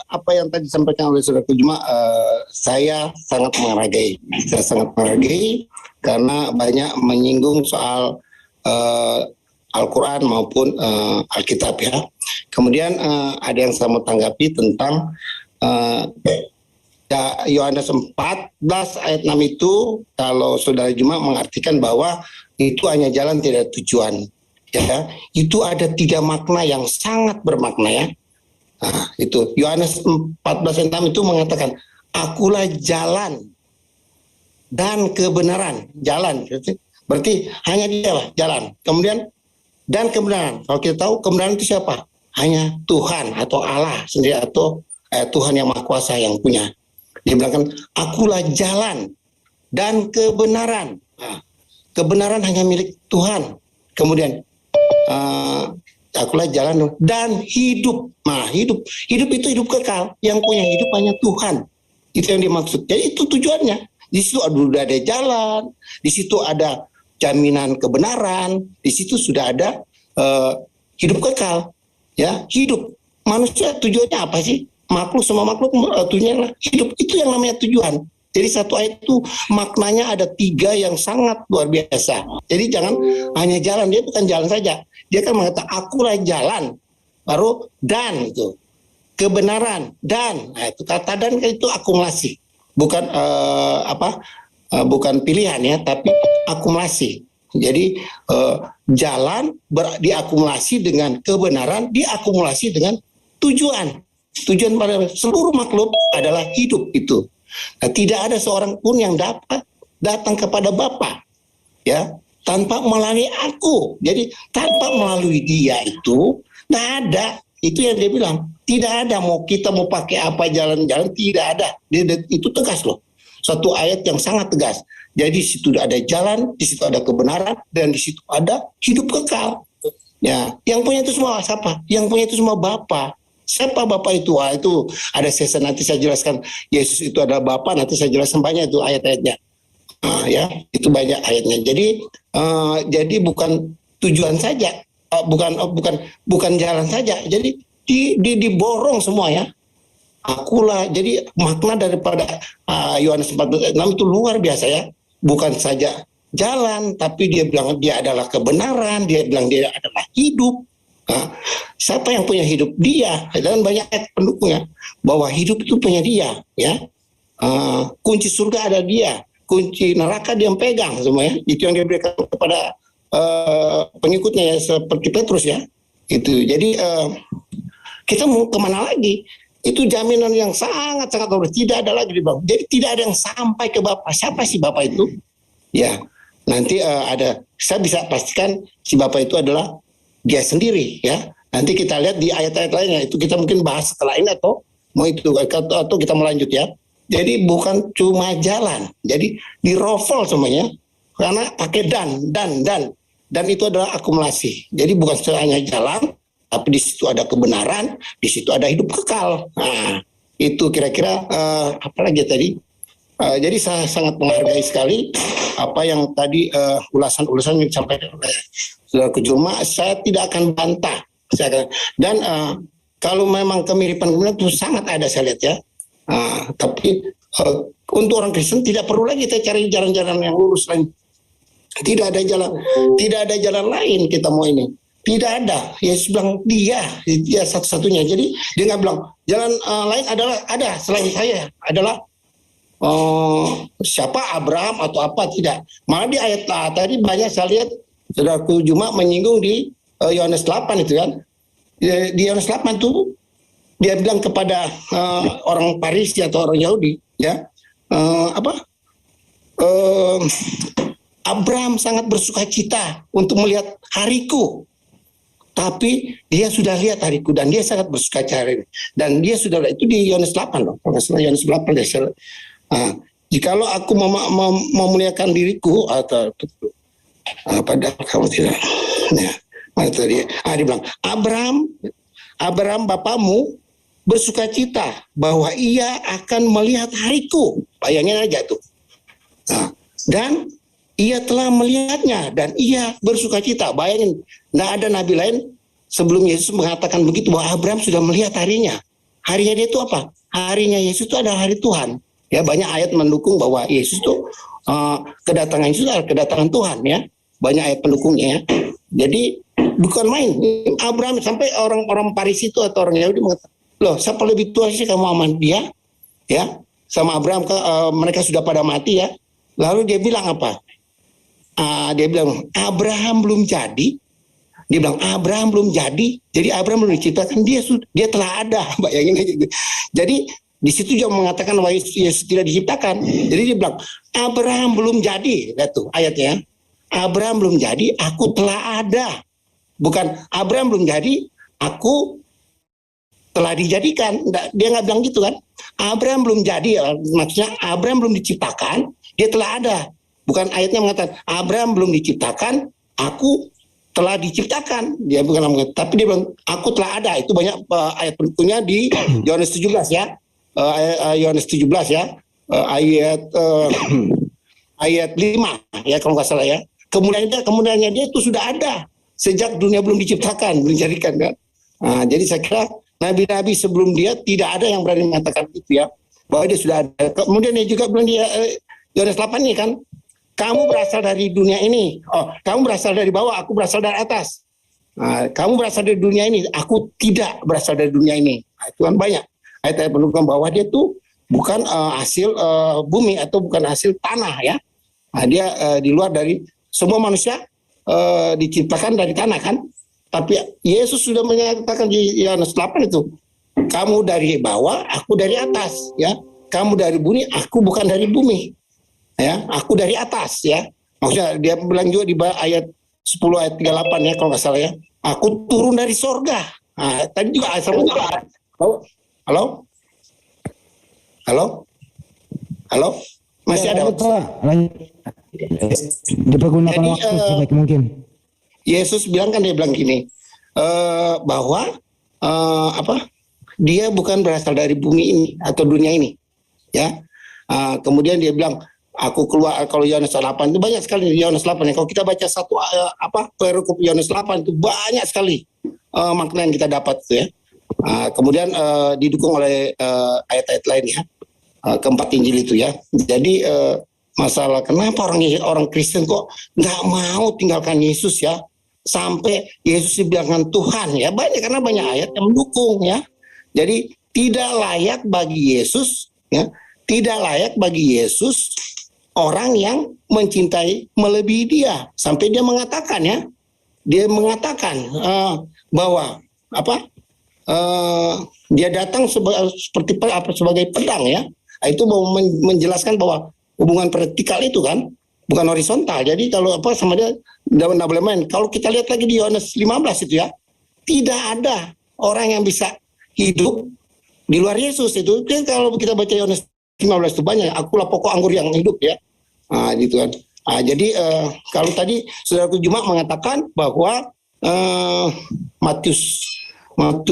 Apa yang tadi disampaikan oleh Saudara Kujuma, saya sangat menghargai. Saya sangat menghargai karena banyak menyinggung soal Al-Quran maupun Alkitab ya. Kemudian ada yang saya mau tanggapi tentang Yohanes 14 ayat 6 itu, kalau Saudara Juma mengartikan bahwa itu hanya jalan tidak tujuan. Ya, itu ada 3 makna yang sangat bermakna ya. Nah, itu Yohanes 14 ayat 6 itu mengatakan, akulah jalan dan kebenaran. Jalan, Berarti hanya dia lah jalan. Kemudian dan kebenaran. Kalau kita tahu kebenaran itu siapa? Hanya Tuhan atau Allah sendiri atau Tuhan yang Maha Kuasa yang punya. Dia bilang kan, akulah jalan dan kebenaran. Nah, kebenaran hanya milik Tuhan. Kemudian akulah jalan dan hidup. Nah, hidup itu hidup kekal. Yang punya hidup hanya Tuhan. Itu yang dimaksud. Jadi itu tujuannya. Di situ sudah ada jalan, di situ ada jaminan kebenaran, di situ sudah ada hidup kekal. Ya, hidup. Manusia tujuannya apa sih? Makhluk, semua makhluk tujuannya hidup. Itu yang namanya tujuan. Jadi satu ayat itu maknanya ada 3 yang sangat luar biasa. Jadi jangan hanya jalan, dia bukan jalan saja. Dia kan mengatakan akulah jalan, baru dan itu kebenaran dan. Nah, itu kata dan itu akumulasi, bukan bukan pilihan ya, tapi akumulasi. Jadi jalan diakumulasi dengan kebenaran, diakumulasi dengan tujuan. Tujuan pada seluruh makhluk adalah hidup itu. Nah, tidak ada seorang pun yang dapat datang kepada Bapa ya tanpa melalui aku. Jadi tanpa melalui dia itu tidak ada. Itu yang dia bilang. Tidak ada mau kita mau pakai apa jalan-jalan, tidak ada. Itu tegas loh. Satu ayat yang sangat tegas. Jadi di situ ada jalan, di situ ada kebenaran, dan di situ ada hidup kekal. Ya, yang punya itu semua siapa? Yang punya itu semua Bapa. Siapa Bapa itu? Wah, itu ada sesi nanti saya jelaskan. Yesus itu adalah Bapa, nanti saya jelaskan banyak itu ayat-ayatnya. Ya, itu banyak ayatnya. Jadi bukan tujuan saja, bukan jalan saja. Jadi diborong semua ya. Akulah. Jadi makna daripada Yohanes 14:6 itu luar biasa ya. Bukan saja jalan, tapi dia bilang dia adalah kebenaran, dia bilang dia adalah hidup. Nah, siapa yang punya hidup? Dia. Dan banyak ayat pendukungnya bahwa hidup itu punya dia ya. Kunci surga ada dia, kunci neraka dia yang pegang semua ya. Itu yang dia berikan kepada pengikutnya ya, seperti Petrus ya. Itu. Jadi kita mau kemana lagi? Itu jaminan yang sangat-sangat luar. Tidak ada lagi di bawah. Jadi tidak ada yang sampai ke Bapa. Siapa sih Bapa itu? Ya, nanti ada. Saya bisa pastikan si Bapa itu adalah dia sendiri ya. Nanti kita lihat di ayat-ayat lainnya. Itu kita mungkin bahas setelah ini atau mau itu atau kita melanjut ya. Jadi bukan cuma jalan. Jadi dirofol semuanya. Karena pakai dan itu adalah akumulasi. Jadi bukan hanya jalan, tapi di situ ada kebenaran, di situ ada hidup kekal. Nah, itu kira-kira apa lagi tadi? Jadi saya sangat menghargai sekali apa yang tadi ulasan-ulasan yang disampaikan oleh Saudara Kujuma. Saya tidak akan bantah. Dan kalau memang kemiripan itu sangat ada saya lihat ya. Tapi untuk orang Kristen tidak perlu lagi kita cari jalan-jalan yang lurus lain. Tidak ada jalan lain kita mau ini. Tidak ada. Yesus bilang dia satu-satunya. Jadi dia nggak bilang jalan lain ada selain saya adalah siapa Abraham atau apa, tidak. Malah di ayat tadi banyak saya lihat Saudaraku Juma menyinggung di Yohanes 8 itu kan. Di Yohanes 8 itu dia bilang kepada orang Farisi atau orang Yahudi ya Abraham sangat bersukacita untuk melihat hariku. Tapi dia sudah lihat hariku dan dia sangat bersukacara ini. Dan dia sudah lihat itu di Yohanes 8 loh. Kalau salah Yohanes 8 ya. Jikalau aku memuliakan diriku atau padahal kamu tidak. Ya, mana tadi? Dia bilang Abraham bapamu bersukacita bahwa ia akan melihat hariku. Bayangin aja tuh. Dan ia telah melihatnya dan ia bersukacita. Bayangin, tidak ada nabi lain sebelum Yesus mengatakan begitu bahwa Abraham sudah melihat harinya. Harinya dia itu apa? Harinya Yesus itu adalah hari Tuhan. Ya, banyak ayat mendukung bahwa Yesus itu kedatangan Yesus adalah kedatangan Tuhan ya. Banyak ayat pendukungnya ya. Jadi bukan main. Abraham sampai orang-orang Farisi itu atau orang Yahudi mengatakan, loh, siapa lebih tua sih kamu sama dia? Ya, sama Abraham mereka sudah pada mati ya. Lalu dia bilang apa? Dia bilang Abraham belum jadi. Dia bilang Abraham belum jadi. Jadi Abraham belum diciptakan, dia telah ada. Bayangin aja gitu. Jadi di situ juga mengatakan bahwa Yesus tidak diciptakan. Jadi dia bilang Abraham belum jadi. Lihat tuh ayatnya. Abraham belum jadi, aku telah ada. Bukan Abraham belum jadi, aku telah dijadikan. Dia nggak bilang gitu kan. Abraham belum jadi, maksudnya Abraham belum diciptakan, dia telah ada. Bukan ayatnya mengatakan Abraham belum diciptakan, aku telah diciptakan. Dia bukan mengatakan, tapi dia bilang aku telah ada. Itu banyak ayat pendukungnya di Yohanes 17 ya. Yohanes 17 ya. Ayat 5 ya kalau nggak salah ya. Kemudiannya dia itu sudah ada sejak dunia belum diciptakan, belum dijadikan kan. Nah, jadi saya kira nabi-nabi sebelum dia tidak ada yang berani mengatakan itu ya, bahwa dia sudah ada. Kemudian dia juga bilang di Yohanes 8 nih kan, kamu berasal dari dunia ini. Oh, kamu berasal dari bawah, aku berasal dari atas. Nah, kamu berasal dari dunia ini, aku tidak berasal dari dunia ini. Nah, itu kan banyak ayat-ayat menunjukkan bahwa dia tuh bukan hasil bumi atau bukan hasil tanah ya. Nah, dia di luar dari semua manusia diciptakan dari tanah kan. Tapi Yesus sudah menyatakan di Yohanes 8 itu, kamu dari bawah, aku dari atas ya. Kamu dari bumi, aku bukan dari bumi. Ya, aku dari atas ya. Maksudnya dia bilang juga di ayat 10 ayat 38 ya kalau nggak salah ya. Aku turun dari sorga. Nah, tadi juga ayat sama juga. Halo? Halo? Halo? Masih ada? Dipergunakan waktu sebaik mungkin. Yesus bilang kan, dia bilang gini, bahwa dia bukan berasal dari bumi ini atau dunia ini, ya. Kemudian dia bilang, aku keluar. Kalau Yohanes 8 itu banyak sekali di Yohanes 8 ya. Kalau kita baca satu perikop Yohanes 8 itu banyak sekali makna yang kita dapat itu ya. Kemudian didukung oleh ayat-ayat lain ya. Keempat Injil itu ya. Jadi masalah kenapa orang Kristen kok nggak mau tinggalkan Yesus ya, sampai Yesus dibilangkan Tuhan ya, karena banyak ayat yang mendukung ya. Jadi tidak layak bagi Yesus ya, tidak layak bagi Yesus orang yang mencintai melebihi dia, sampai dia mengatakan ya, bahwa dia datang sebagai pedang ya. Itu mau menjelaskan bahwa hubungan vertikal itu kan bukan horizontal. Jadi kalau sama dia tidak boleh main. Kalau kita lihat lagi di Yohanes 15 itu ya, tidak ada orang yang bisa hidup di luar Yesus itu. Jadi kalau kita baca Yohanes 15 itu banyak, akulah pokok anggur yang hidup ya. Gitu kan. Jadi kalau tadi Saudara Juma mengatakan bahwa Matius 7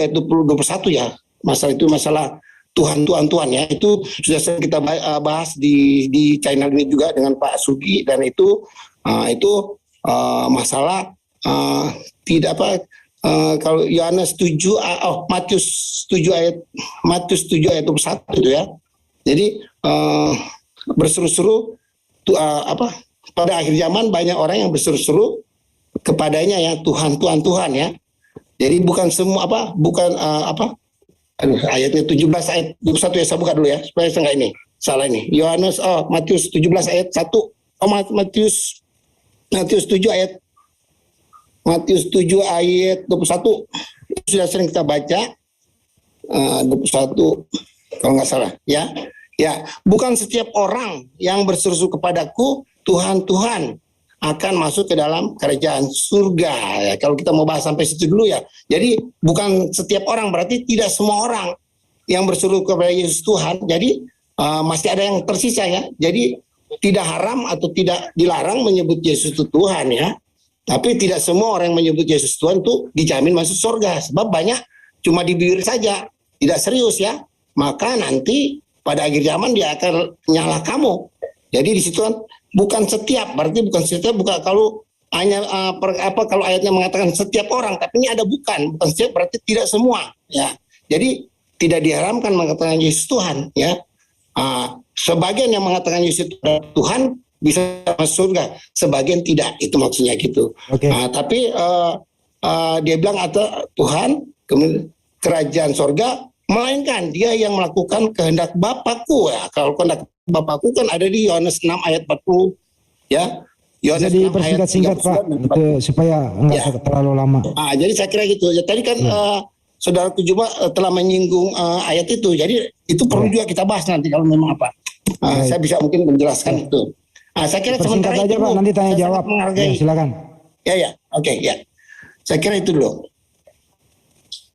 ayat 21 ya, masalah itu masalah Tuhan ya, itu sudah sering kita bahas di channel ini juga dengan Pak Sugi, dan itu masalah kalau Yohanes 7 Matius 7 ayat 21 itu ya. Jadi berseru-seru pada akhir zaman banyak orang yang berseru-seru kepadanya ya, Tuhan ya. Jadi bukan semua ayatnya 17 ayat 21 ya, saya buka dulu ya supaya saya nggak ini salah ini. Matius 17 ayat 1. Matius 7 ayat 21 sudah sering kita baca. 21 kalau nggak salah ya. Ya, bukan setiap orang yang berseru kepadaku Tuhan akan masuk ke dalam kerajaan surga ya. Kalau kita mau bahas sampai situ dulu ya. Jadi bukan setiap orang, berarti tidak semua orang yang berseru kepada Yesus Tuhan. Jadi masih ada yang tersisa ya. Jadi tidak haram atau tidak dilarang menyebut Yesus itu Tuhan ya. Tapi tidak semua orang yang menyebut Yesus Tuhan itu dijamin masuk surga. Sebab banyak cuma di bibir saja, tidak serius ya. Maka nanti pada akhir zaman dia akan nyala kamu. Jadi di situ kan bukan setiap, berarti bukan setiap, kalau hanya kalau ayatnya mengatakan setiap orang, tapi ini ada bukan setiap, berarti tidak semua ya. Jadi tidak diharamkan mengatakan Yesus Tuhan ya. Sebagian yang mengatakan Yesus Tuhan bisa masuk surga, sebagian tidak, itu maksudnya gitu. Okay. Tapi dia bilang atau Tuhan kemudian kerajaan surga, melainkan dia yang melakukan kehendak Bapakku ya. Kalau kehendak Bapakku kan ada di Yohanes 6 ayat 40 ya. Yohanes jadi persingkat-singkat Pak, itu supaya nggak terlalu lama. Jadi saya kira gitu. Ya, tadi kan Saudara Juma telah menyinggung ayat itu. Jadi itu perlu juga kita bahas nanti kalau memang apa. Saya bisa mungkin menjelaskan itu. Saya kira Persingkat sementara aja itu Pak, dulu. nanti tanya Saya sangat jawab. menghargai. Ya, silakan. Ya, oke, ya. Saya kira itu dulu.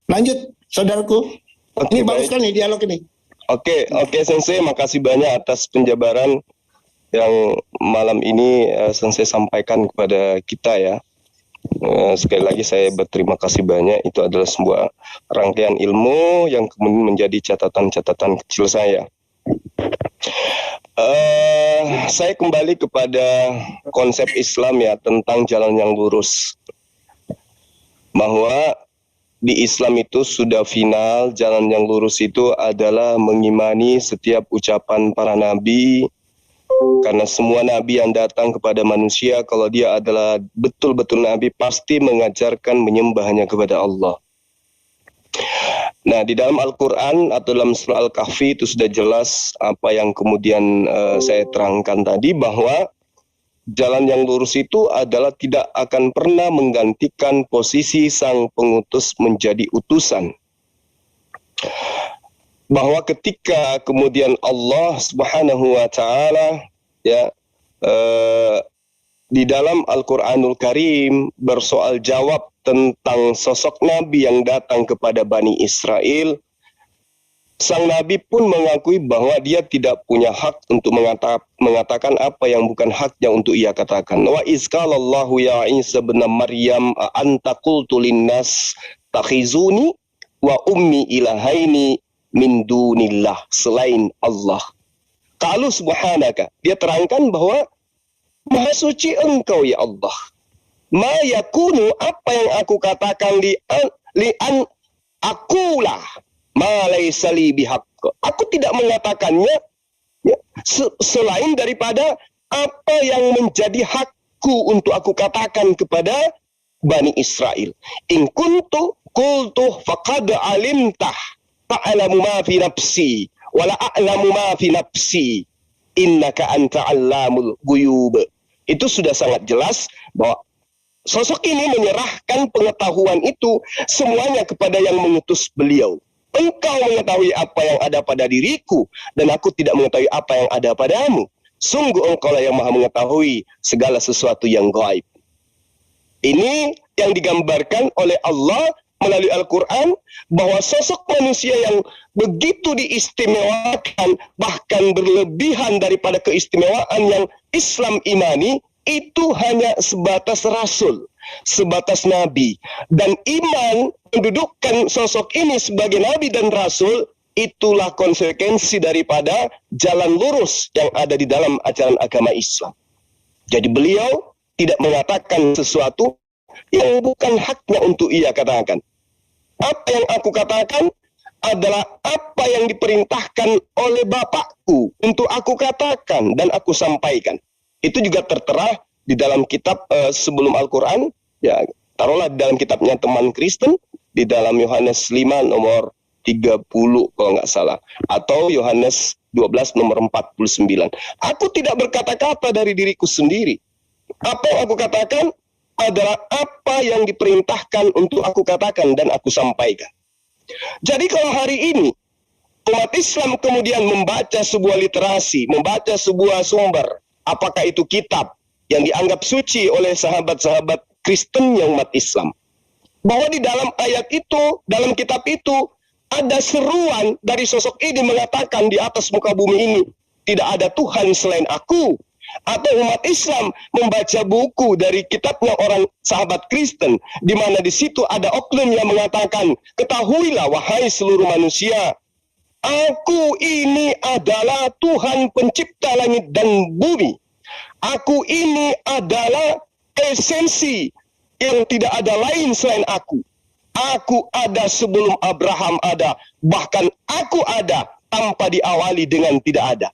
Lanjut, saudaraku. Oke, Ini bagus baik. sekali dialog ini. Oke, Sensei, makasih banyak atas penjabaran yang malam ini Sensei sampaikan kepada kita ya. Sekali lagi saya berterima kasih banyak. Itu adalah sebuah rangkaian ilmu yang kemudian menjadi catatan-catatan kecil saya. Saya kembali kepada konsep Islam ya tentang jalan yang lurus. Bahwa di Islam itu sudah final, jalan yang lurus itu adalah mengimani setiap ucapan para nabi. Karena semua nabi yang datang kepada manusia, kalau dia adalah betul-betul nabi, pasti mengajarkan menyembah hanya kepada Allah. Nah, di dalam Al-Quran atau dalam surah Al-Kahfi itu sudah jelas apa yang kemudian saya terangkan tadi, bahwa jalan yang lurus itu adalah tidak akan pernah menggantikan posisi sang pengutus menjadi utusan. Bahwa ketika kemudian Allah Subhanahu wa taala ya di dalam Al-Qur'anul Karim bersoal jawab tentang sosok nabi yang datang kepada Bani Israel, sang nabi pun mengakui bahwa dia tidak punya hak untuk mengatakan apa yang bukan haknya untuk ia katakan. Wa izqalallahu ya Isa bin Maryam anta qultu linnas takhizuni wa ummi ilahaini min dunillah, selain Allah. Qalu subhanaka, dia terangkan bahwa maha suci engkau ya Allah. Ma yakunu, apa yang aku katakan li an akulah ma laysa li bihaq. Aku tidak mengatakannya ya, selain daripada apa yang menjadi hakku untuk aku katakan kepada Bani Israel. In kuntu qultu faqad alimtah ta'lamu ma fi nafsi wa la a'lamu ma fi nafsi innaka anta 'allamul ghuyub. Itu sudah sangat jelas bahwa sosok ini menyerahkan pengetahuan itu semuanya kepada yang mengutus beliau. Engkau mengetahui apa yang ada pada diriku dan aku tidak mengetahui apa yang ada padamu. Sungguh engkau lah yang maha mengetahui segala sesuatu yang gaib. Ini yang digambarkan oleh Allah melalui Al-Quran, bahwa sosok manusia yang begitu diistimewakan, bahkan berlebihan daripada keistimewaan yang Islam imani, itu hanya sebatas rasul, sebatas nabi. Dan iman mendudukkan sosok ini sebagai nabi dan rasul, itulah konsekuensi daripada jalan lurus yang ada di dalam ajaran agama Islam. Jadi beliau tidak mengatakan sesuatu yang bukan haknya untuk ia katakan. Apa yang aku katakan adalah apa yang diperintahkan oleh Bapakku untuk aku katakan dan aku sampaikan. Itu juga tertera di dalam kitab sebelum Al-Quran, ya taruhlah di dalam kitabnya teman Kristen, di dalam Yohanes 5 nomor 30 kalau nggak salah, atau Yohanes 12 nomor 49. Aku tidak berkata-kata dari diriku sendiri. Apa yang aku katakan adalah apa yang diperintahkan untuk aku katakan dan aku sampaikan. Jadi kalau hari ini umat Islam kemudian membaca sebuah literasi, membaca sebuah sumber, apakah itu kitab yang dianggap suci oleh sahabat-sahabat Kristen yang umat Islam, bahwa di dalam ayat itu, dalam kitab itu, ada seruan dari sosok ini mengatakan di atas muka bumi ini tidak ada Tuhan selain aku. Atau umat Islam membaca buku dari kitabnya orang sahabat Kristen, di mana di situ ada oknum yang mengatakan, ketahuilah wahai seluruh manusia, aku ini adalah Tuhan pencipta langit dan bumi. Aku ini adalah esensi yang tidak ada lain selain aku. Aku ada sebelum Abraham ada, bahkan aku ada tanpa diawali dengan tidak ada.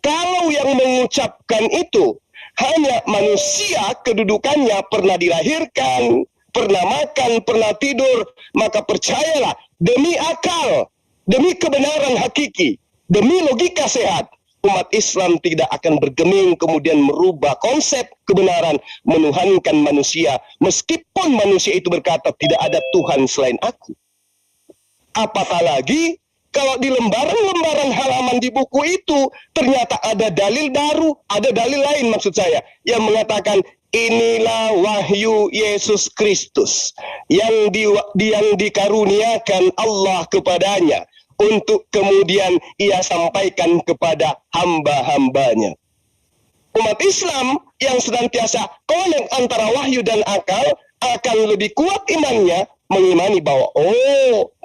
Kalau yang mengucapkan itu hanya manusia, kedudukannya pernah dilahirkan, pernah makan, pernah tidur, maka percayalah, demi akal, demi kebenaran hakiki, demi logika sehat, umat Islam tidak akan bergeming kemudian merubah konsep kebenaran, menuhankan manusia, meskipun manusia itu berkata tidak ada Tuhan selain aku. Apatah lagi kalau di lembaran-lembaran halaman di buku itu ternyata ada dalil baru, ada dalil lain maksud saya, yang mengatakan inilah wahyu Yesus Kristus yang dikaruniakan Allah kepadanya untuk kemudian ia sampaikan kepada hamba-hambanya. Umat Islam yang senantiasa connect antara wahyu dan akal akan lebih kuat imannya, mengimani bahwa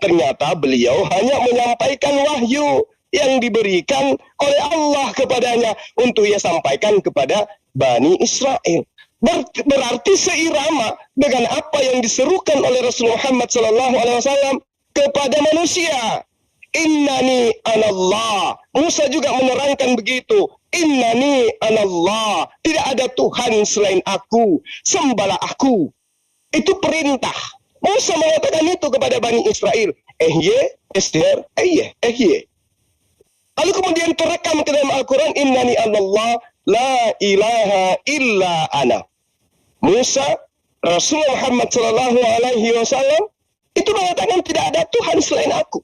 ternyata beliau hanya menyampaikan wahyu yang diberikan oleh Allah kepadanya untuk ia sampaikan kepada Bani Israel. Berarti seirama dengan apa yang diserukan oleh Rasulullah Muhammad SAW kepada manusia. Innani anallah. Musa juga menerangkan begitu. Innani anallah. Tidak ada Tuhan selain aku. Sembahlah aku. Itu perintah. Musa mengatakan itu kepada Bani Israel. Esther, Lalu kemudian terekam ke dalam Al-Quran. Innani anallah. La ilaha illa ana. Musa, Rasulullah Muhammad SAW itu mengatakan tidak ada Tuhan selain aku.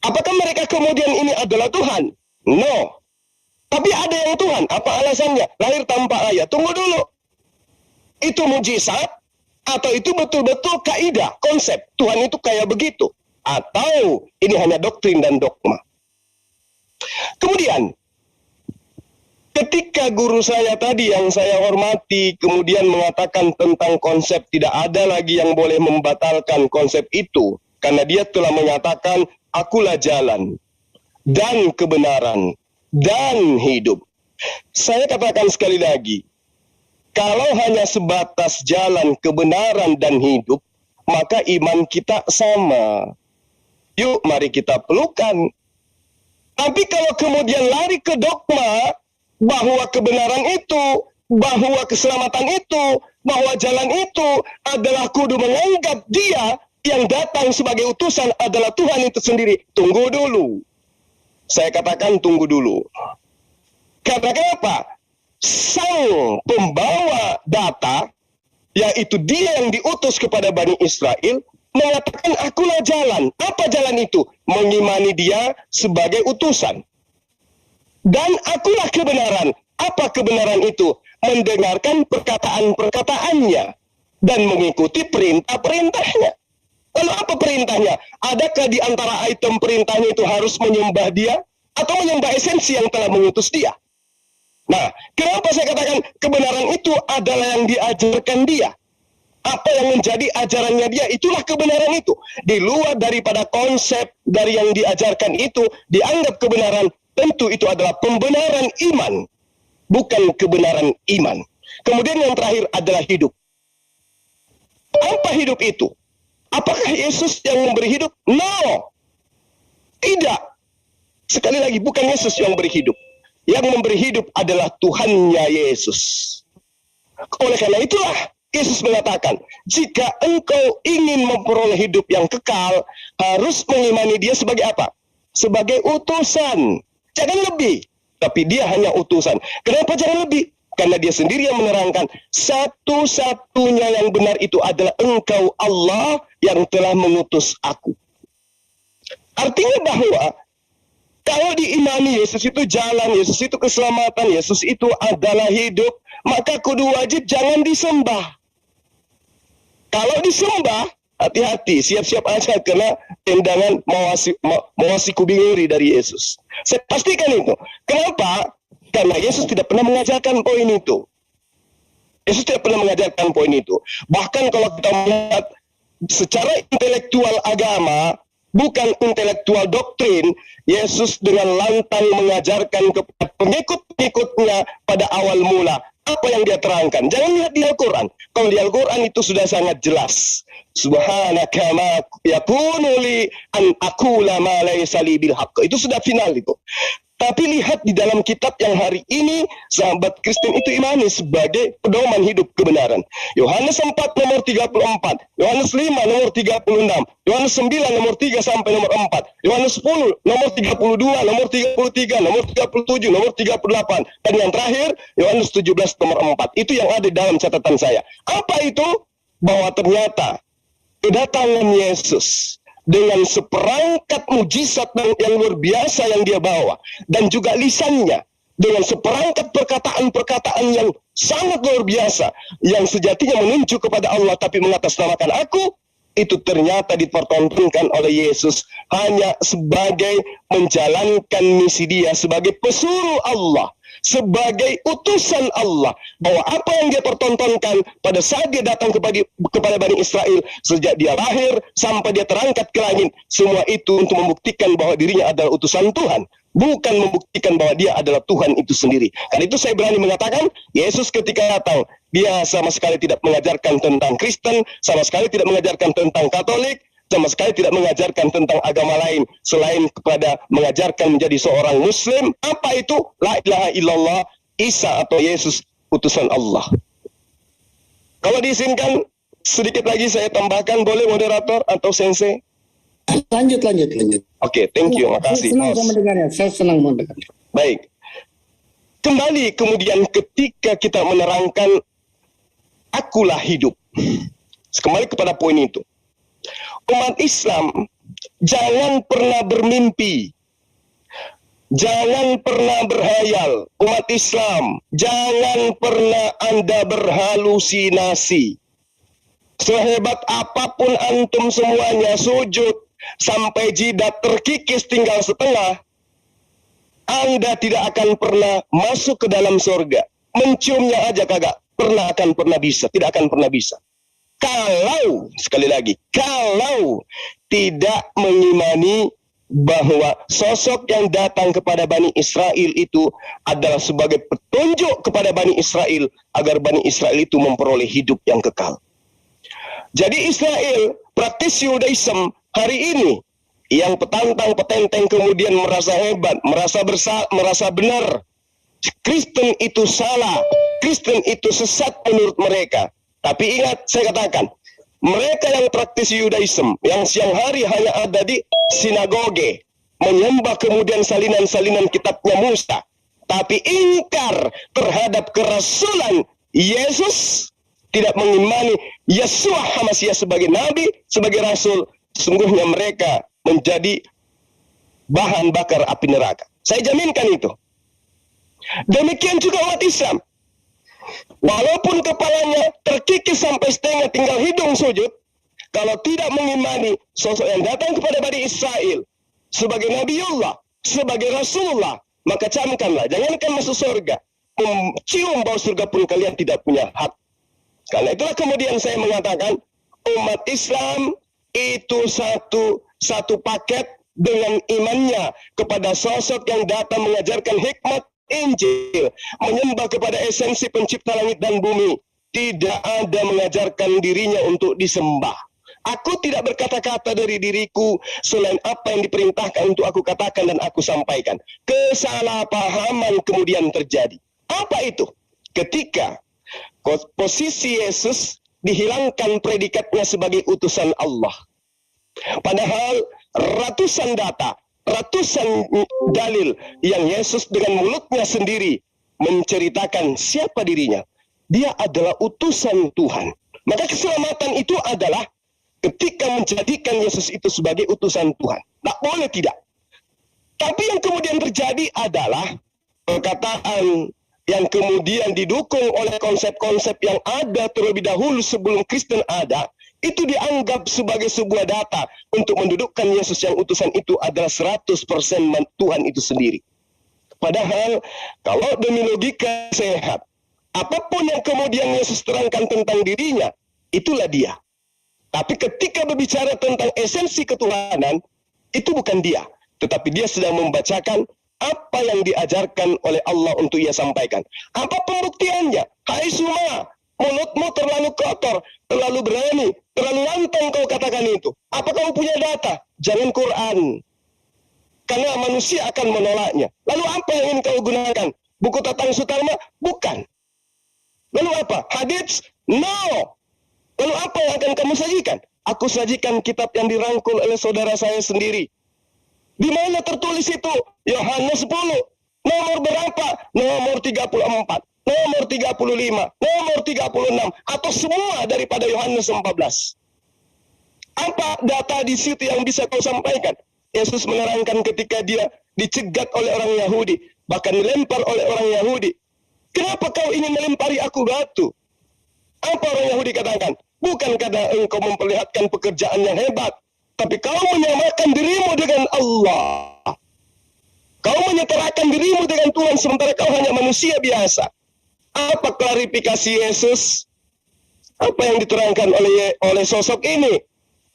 Apakah mereka kemudian ini adalah Tuhan? No. Tapi ada yang Tuhan. Apa alasannya? Lahir tanpa ayah. Tunggu dulu. Itu mujizat atau itu betul-betul kaidah, konsep Tuhan itu kayak begitu? Atau ini hanya doktrin dan dogma? Kemudian ketika guru saya tadi yang saya hormati kemudian mengatakan tentang konsep tidak ada lagi yang boleh membatalkan konsep itu, karena dia telah menyatakan akulah jalan dan kebenaran dan hidup. Saya katakan sekali lagi, kalau hanya sebatas jalan kebenaran dan hidup, maka iman kita sama. Yuk mari kita pelukan. Tapi kalau kemudian lari ke dogma, bahwa kebenaran itu, bahwa keselamatan itu, bahwa jalan itu adalah kudu menganggap dia yang datang sebagai utusan adalah Tuhan itu sendiri. Tunggu dulu. Saya katakan tunggu dulu. Karena kenapa? Sang pembawa data, yaitu dia yang diutus kepada Bani Israel, mengatakan akulah jalan. Apa jalan itu? Mengimani dia sebagai utusan. Dan akulah kebenaran. Apa kebenaran itu? Mendengarkan perkataan-perkataannya dan mengikuti perintah-perintahnya. Lalu apa perintahnya? Adakah di antara item perintahnya itu harus menyembah dia atau menyembah esensi yang telah mengutus dia? Nah, kenapa saya katakan kebenaran itu adalah yang diajarkan dia? Apa yang menjadi ajarannya dia, itulah kebenaran itu. Di luar daripada konsep dari yang diajarkan itu, dianggap kebenaran, tentu itu adalah pembenaran iman, bukan kebenaran iman. Kemudian yang terakhir adalah hidup. Apa hidup itu? Apakah Yesus yang memberi hidup? No. Tidak. Sekali lagi, bukan Yesus yang memberi hidup. Yang memberi hidup adalah Tuhannya Yesus. Oleh karena itulah, Yesus mengatakan, jika engkau ingin memperoleh hidup yang kekal, harus mengimani dia sebagai apa? Sebagai utusan. Jangan lebih. Tapi dia hanya utusan. Kenapa jangan lebih? Karena dia sendiri yang menerangkan, satu-satunya yang benar itu adalah engkau Allah yang telah mengutus aku. Artinya bahwa, kalau diimani Yesus itu jalan, Yesus itu keselamatan, Yesus itu adalah hidup, maka kudu wajib jangan disembah. Kalau disembah, hati-hati, siap-siap aja kena tendangan mawasi kubinguri dari Yesus. Saya pastikan itu. Kenapa? Karena Yesus tidak pernah mengajarkan poin itu. Yesus tidak pernah mengajarkan poin itu. Bahkan kalau kita melihat secara intelektual agama, bukan intelektual doktrin, Yesus dengan lantang mengajarkan kepada pengikut-pengikutnya pada awal mula. Apa yang dia terangkan? Jangan lihat di Al-Quran. Kalau di Al-Quran itu sudah sangat jelas. Subhanaka ma yakunu li an aqula ma laysa li bil haqq. Itu sudah final itu. Tapi lihat di dalam kitab yang hari ini sahabat Kristen itu imani sebagai pedoman hidup kebenaran. Yohanes 4 nomor 34, Yohanes 5 nomor 36, Yohanes 9 nomor 3 sampai nomor 4, Yohanes 10 nomor 32, nomor 33, nomor 37, nomor 38, dan yang terakhir Yohanes 17 nomor 4. Itu yang ada dalam catatan saya. Apa itu? Bahwa ternyata kedatangan Yesus dengan seperangkat mujizat yang luar biasa yang dia bawa, dan juga lisannya dengan seperangkat perkataan-perkataan yang sangat luar biasa, yang sejatinya menunjuk kepada Allah tapi mengatasnamakan aku, itu ternyata dipertontonkan oleh Yesus hanya sebagai menjalankan misi dia sebagai pesuruh Allah, sebagai utusan Allah, bahwa apa yang dia pertontonkan pada saat dia datang kepada Bani Israel, sejak dia lahir sampai dia terangkat ke langit, semua itu untuk membuktikan bahwa dirinya adalah utusan Tuhan, bukan membuktikan bahwa dia adalah Tuhan itu sendiri. Karena itu saya berani mengatakan, Yesus ketika datang, dia sama sekali tidak mengajarkan tentang Kristen, sama sekali tidak mengajarkan tentang Katolik, sama sekali tidak mengajarkan tentang agama lain selain kepada mengajarkan menjadi seorang Muslim. Apa itu? La ilaha illallah, Isa atau Yesus, utusan Allah. Kalau diizinkan sedikit lagi saya tambahkan, boleh moderator atau sensei? Lanjut. Oke, thank you, makasih. Saya senang mendengarnya. Baik. Kembali kemudian ketika kita menerangkan akulah hidup. Kembali kepada poin itu. Umat Islam jangan pernah bermimpi. Jangan pernah berhayal. Umat Islam, jangan pernah Anda berhalusinasi. Sehebat apapun antum semuanya sujud sampai jidat terkikis tinggal setengah, Anda tidak akan pernah masuk ke dalam surga. Menciumnya aja kagak pernah bisa, tidak akan pernah bisa. Kalau, sekali lagi, kalau tidak mengimani bahwa sosok yang datang kepada Bani Israel itu adalah sebagai petunjuk kepada Bani Israel agar Bani Israel itu memperoleh hidup yang kekal. Jadi Israel, praktis Yudaism hari ini, yang petantang-petenteng kemudian merasa hebat, merasa benar. Kristen itu salah, Kristen itu sesat menurut mereka. Tapi ingat, saya katakan, mereka yang praktis Yudaism, yang siang hari hanya ada di sinagoge, menyembah kemudian salinan-salinan kitabnya Musa, tapi ingkar terhadap kerasulan Yesus, tidak mengimani Yeshua HaMashiach sebagai nabi, sebagai rasul, sesungguhnya mereka menjadi bahan bakar api neraka. Saya jaminkan itu. Demikian juga umat Islam. Walaupun kepalanya terkikis sampai setengah tinggal hidung sujud, kalau tidak mengimani sosok yang datang kepada Bani Israel sebagai Nabiullah, sebagai Rasulullah, maka camkanlah, jangankan masuk surga, mencium bau surga pun kalian tidak punya hak. Karena itulah kemudian saya mengatakan umat Islam itu satu paket dengan imannya kepada sosok yang datang mengajarkan hikmat Injil, menyembah kepada esensi pencipta langit dan bumi, tidak ada mengajarkan dirinya untuk disembah. Aku tidak berkata-kata dari diriku selain apa yang diperintahkan untuk aku katakan dan aku sampaikan. Kesalahpahaman kemudian terjadi. Apa itu? Ketika posisi Yesus dihilangkan predikatnya sebagai utusan Allah. Padahal ratusan data, ratusan dalil yang Yesus dengan mulutnya sendiri menceritakan siapa dirinya. Dia adalah utusan Tuhan. Maka keselamatan itu adalah ketika menjadikan Yesus itu sebagai utusan Tuhan. Tak boleh tidak. Tapi yang kemudian terjadi adalah perkataan yang kemudian didukung oleh konsep-konsep yang ada terlebih dahulu sebelum Kristen ada, itu dianggap sebagai sebuah data untuk mendudukkan Yesus yang utusan itu adalah 100% Tuhan itu sendiri. Padahal kalau demi logika sehat, apapun yang kemudian Yesus terangkan tentang dirinya, itulah dia. Tapi ketika berbicara tentang esensi ketuhanan, itu bukan dia. Tetapi dia sedang membacakan apa yang diajarkan oleh Allah untuk ia sampaikan. Apa pembuktiannya? Hai semua, mulutmu terlalu kotor, terlalu berani, terlalu lantang kau katakan itu. Apa kau punya data? Jangan Quran. Karena manusia akan menolaknya. Lalu apa yang ingin kau gunakan? Buku Tatang Sutarma? Bukan. Lalu apa? Hadits? No. Lalu apa yang akan kamu sajikan? Aku sajikan kitab yang dirangkul oleh saudara saya sendiri. Di mana tertulis itu? Yohanes 10. Nomor berapa? Nomor 34. Nomor 35. Nomor 36. Atau semua daripada Yohanes 14. Apa data di situ yang bisa kau sampaikan? Yesus menerangkan ketika dia dicegat oleh orang Yahudi, bahkan dilempar oleh orang Yahudi. Kenapa kau ingin melempari aku batu? Apa orang Yahudi katakan? Bukan karena engkau memperlihatkan pekerjaan yang hebat, tapi kau menyamakan dirimu dengan Allah. Kau menyetarakan dirimu dengan Tuhan sementara kau hanya manusia biasa. Apa klarifikasi Yesus? Apa yang diterangkan oleh sosok ini?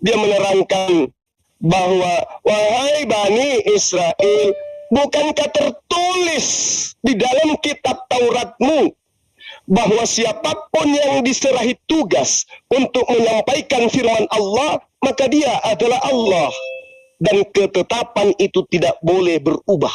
Dia menerangkan bahwa wahai Bani Israel, bukankah tertulis di dalam kitab Tauratmu bahwa siapapun yang diserahi tugas untuk menyampaikan firman Allah, maka dia adalah Allah. Dan ketetapan itu tidak boleh berubah.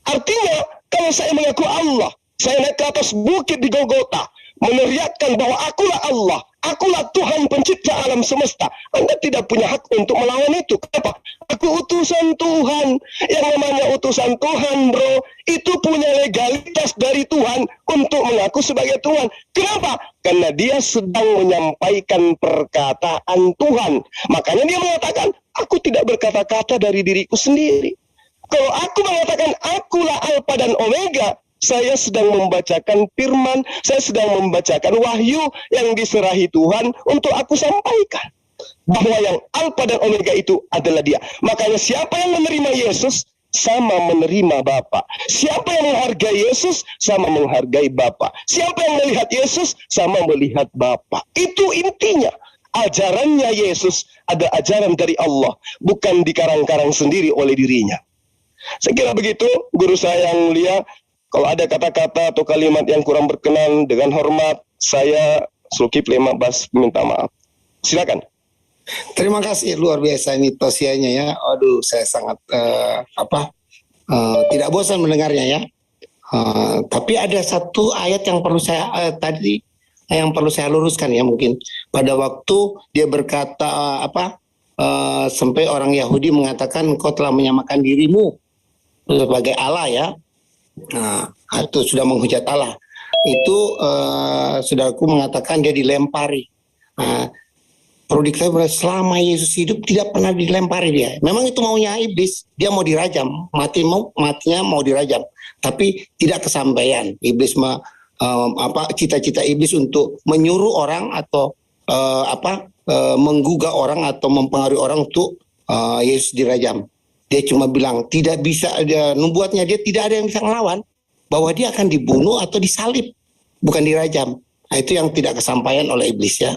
Artinya, kalau saya mengaku Allah, saya naik ke atas bukit di Golgota, meneriakkan bahwa akulah Allah, akulah Tuhan pencipta alam semesta. Anda tidak punya hak untuk melawan itu. Kenapa? Aku utusan Tuhan. Yang namanya utusan Tuhan, bro, itu punya legalitas dari Tuhan untuk mengaku sebagai Tuhan. Kenapa? Karena dia sedang menyampaikan perkataan Tuhan. Makanya dia mengatakan, aku tidak berkata-kata dari diriku sendiri. Kalau aku mengatakan akulah Alfa dan Omega, saya sedang membacakan firman, saya sedang membacakan wahyu yang diserahi Tuhan untuk aku sampaikan. Bahwa yang Alfa dan Omega itu adalah dia. Makanya siapa yang menerima Yesus, sama menerima Bapa. Siapa yang menghargai Yesus, sama menghargai Bapa. Siapa yang melihat Yesus, sama melihat Bapa. Itu intinya. Ajarannya Yesus ada ajaran dari Allah, bukan dikarang-karang sendiri oleh dirinya. Saya kira begitu, guru saya yang mulia. Kalau ada kata-kata atau kalimat yang kurang berkenan, dengan hormat, saya Zulkifli Ma'bas minta maaf. Silakan. Terima kasih, luar biasa ini tausiahnya ya. Aduh, saya sangat tidak bosan mendengarnya ya. Tapi ada satu ayat yang perlu saya luruskan ya, mungkin pada waktu dia berkata sampai orang Yahudi mengatakan kau telah menyamakan dirimu sebagai Allah ya. Nah, itu sudah menghujat Allah. Itu saudaraku mengatakan dia dilempari. Perlu diketahui selama Yesus hidup tidak pernah dilempari dia. Memang itu maunya iblis, dia mau dirajam, matinya mau dirajam, tapi tidak kesampaian. Iblis cita-cita iblis untuk menyuruh orang atau menggugah orang atau mempengaruhi orang untuk Yesus dirajam. Dia cuma bilang tidak bisa, nubuatnya dia tidak ada yang bisa melawan bahwa dia akan dibunuh atau disalib, bukan dirajam. Nah, itu yang tidak kesampaian oleh iblis ya.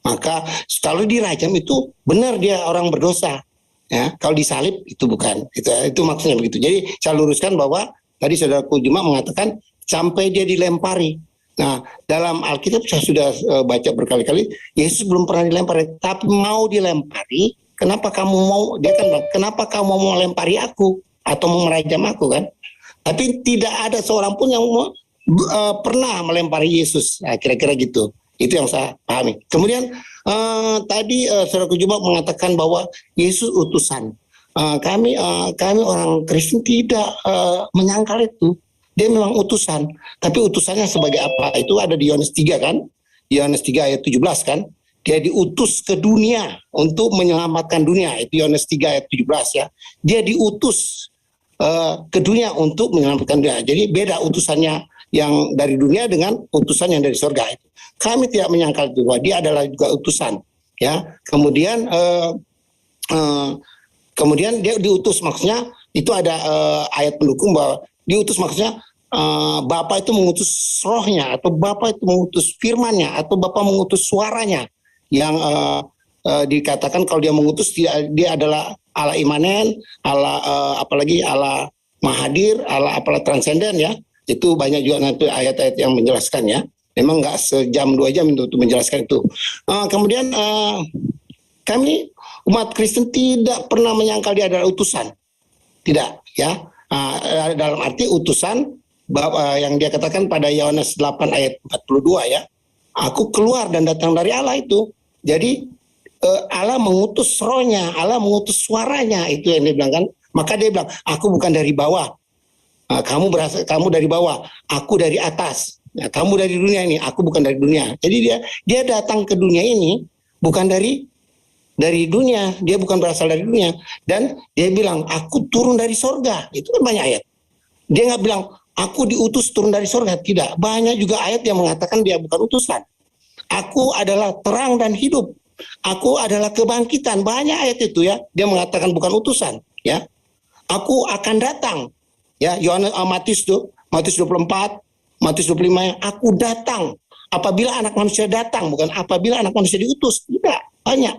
Maka kalau dirajam itu benar dia orang berdosa. Ya, kalau disalib itu bukan. Itu maksudnya begitu. Jadi saya luruskan bahwa tadi saudaraku Juma mengatakan sampai dia dilempari. Nah, dalam Alkitab saya sudah baca berkali-kali, Yesus belum pernah dilempari, tapi mau dilempari. Kenapa kamu mau? Dia kan bilang, kenapa kamu mau melempari aku atau mau merajam aku kan? Tapi tidak ada seorang pun yang pernah melempari Yesus. Nah, kira-kira gitu. Itu yang saya pahami. Kemudian tadi saudaraku Juma mengatakan bahwa Yesus utusan. Kami orang Kristen tidak menyangkal itu. Dia memang utusan. Tapi utusannya sebagai apa? Itu ada di Yohanes 3 kan? Yohanes 3 ayat 17 kan? Dia diutus ke dunia untuk menyelamatkan dunia. Itu Yohanes 3 ayat 17 ya. Dia diutus ke dunia untuk menyelamatkan dunia. Jadi beda utusannya yang dari dunia dengan utusan yang dari surga itu. Kami tidak menyangkal itu bahwa dia adalah juga utusan, ya. Kemudian dia diutus, maksudnya itu ada ayat pendukung bahwa diutus maksudnya Bapa itu mengutus rohnya, atau Bapa itu mengutus firmannya, atau Bapa mengutus suaranya yang dikatakan kalau dia mengutus dia adalah Allah imanen, Allah apalagi Allah mahadir, Allah apalah transenden ya. Itu banyak juga nanti ayat-ayat yang menjelaskan ya. Memang nggak sejam 2 jam untuk menjelaskan itu. Kemudian kami umat Kristen tidak pernah menyangkal dia adalah utusan. Tidak ya. Dalam arti utusan yang dia katakan pada Yohanes 8 ayat 42 ya. Aku keluar dan datang dari Allah itu. Jadi Allah mengutus rohnya, Allah mengutus suaranya, itu yang dia bilang kan. Maka dia bilang, aku bukan dari bawah. Kamu dari bawah, aku dari atas. Nah, kamu dari dunia ini, aku bukan dari dunia. Jadi dia datang ke dunia ini bukan dari dari dunia, dia bukan berasal dari dunia. Dan dia bilang, aku turun dari sorga. Itu kan banyak ayat. Dia nggak bilang, aku diutus turun dari sorga. Tidak. Banyak juga ayat yang mengatakan dia bukan utusan. Aku adalah terang dan hidup. Aku adalah kebangkitan. Banyak ayat itu ya. Dia mengatakan bukan utusan. Ya. Aku akan datang. Ya, Matius 24, Matius 25, aku datang. Apabila anak manusia datang, bukan apabila anak manusia diutus. Tidak, banyak.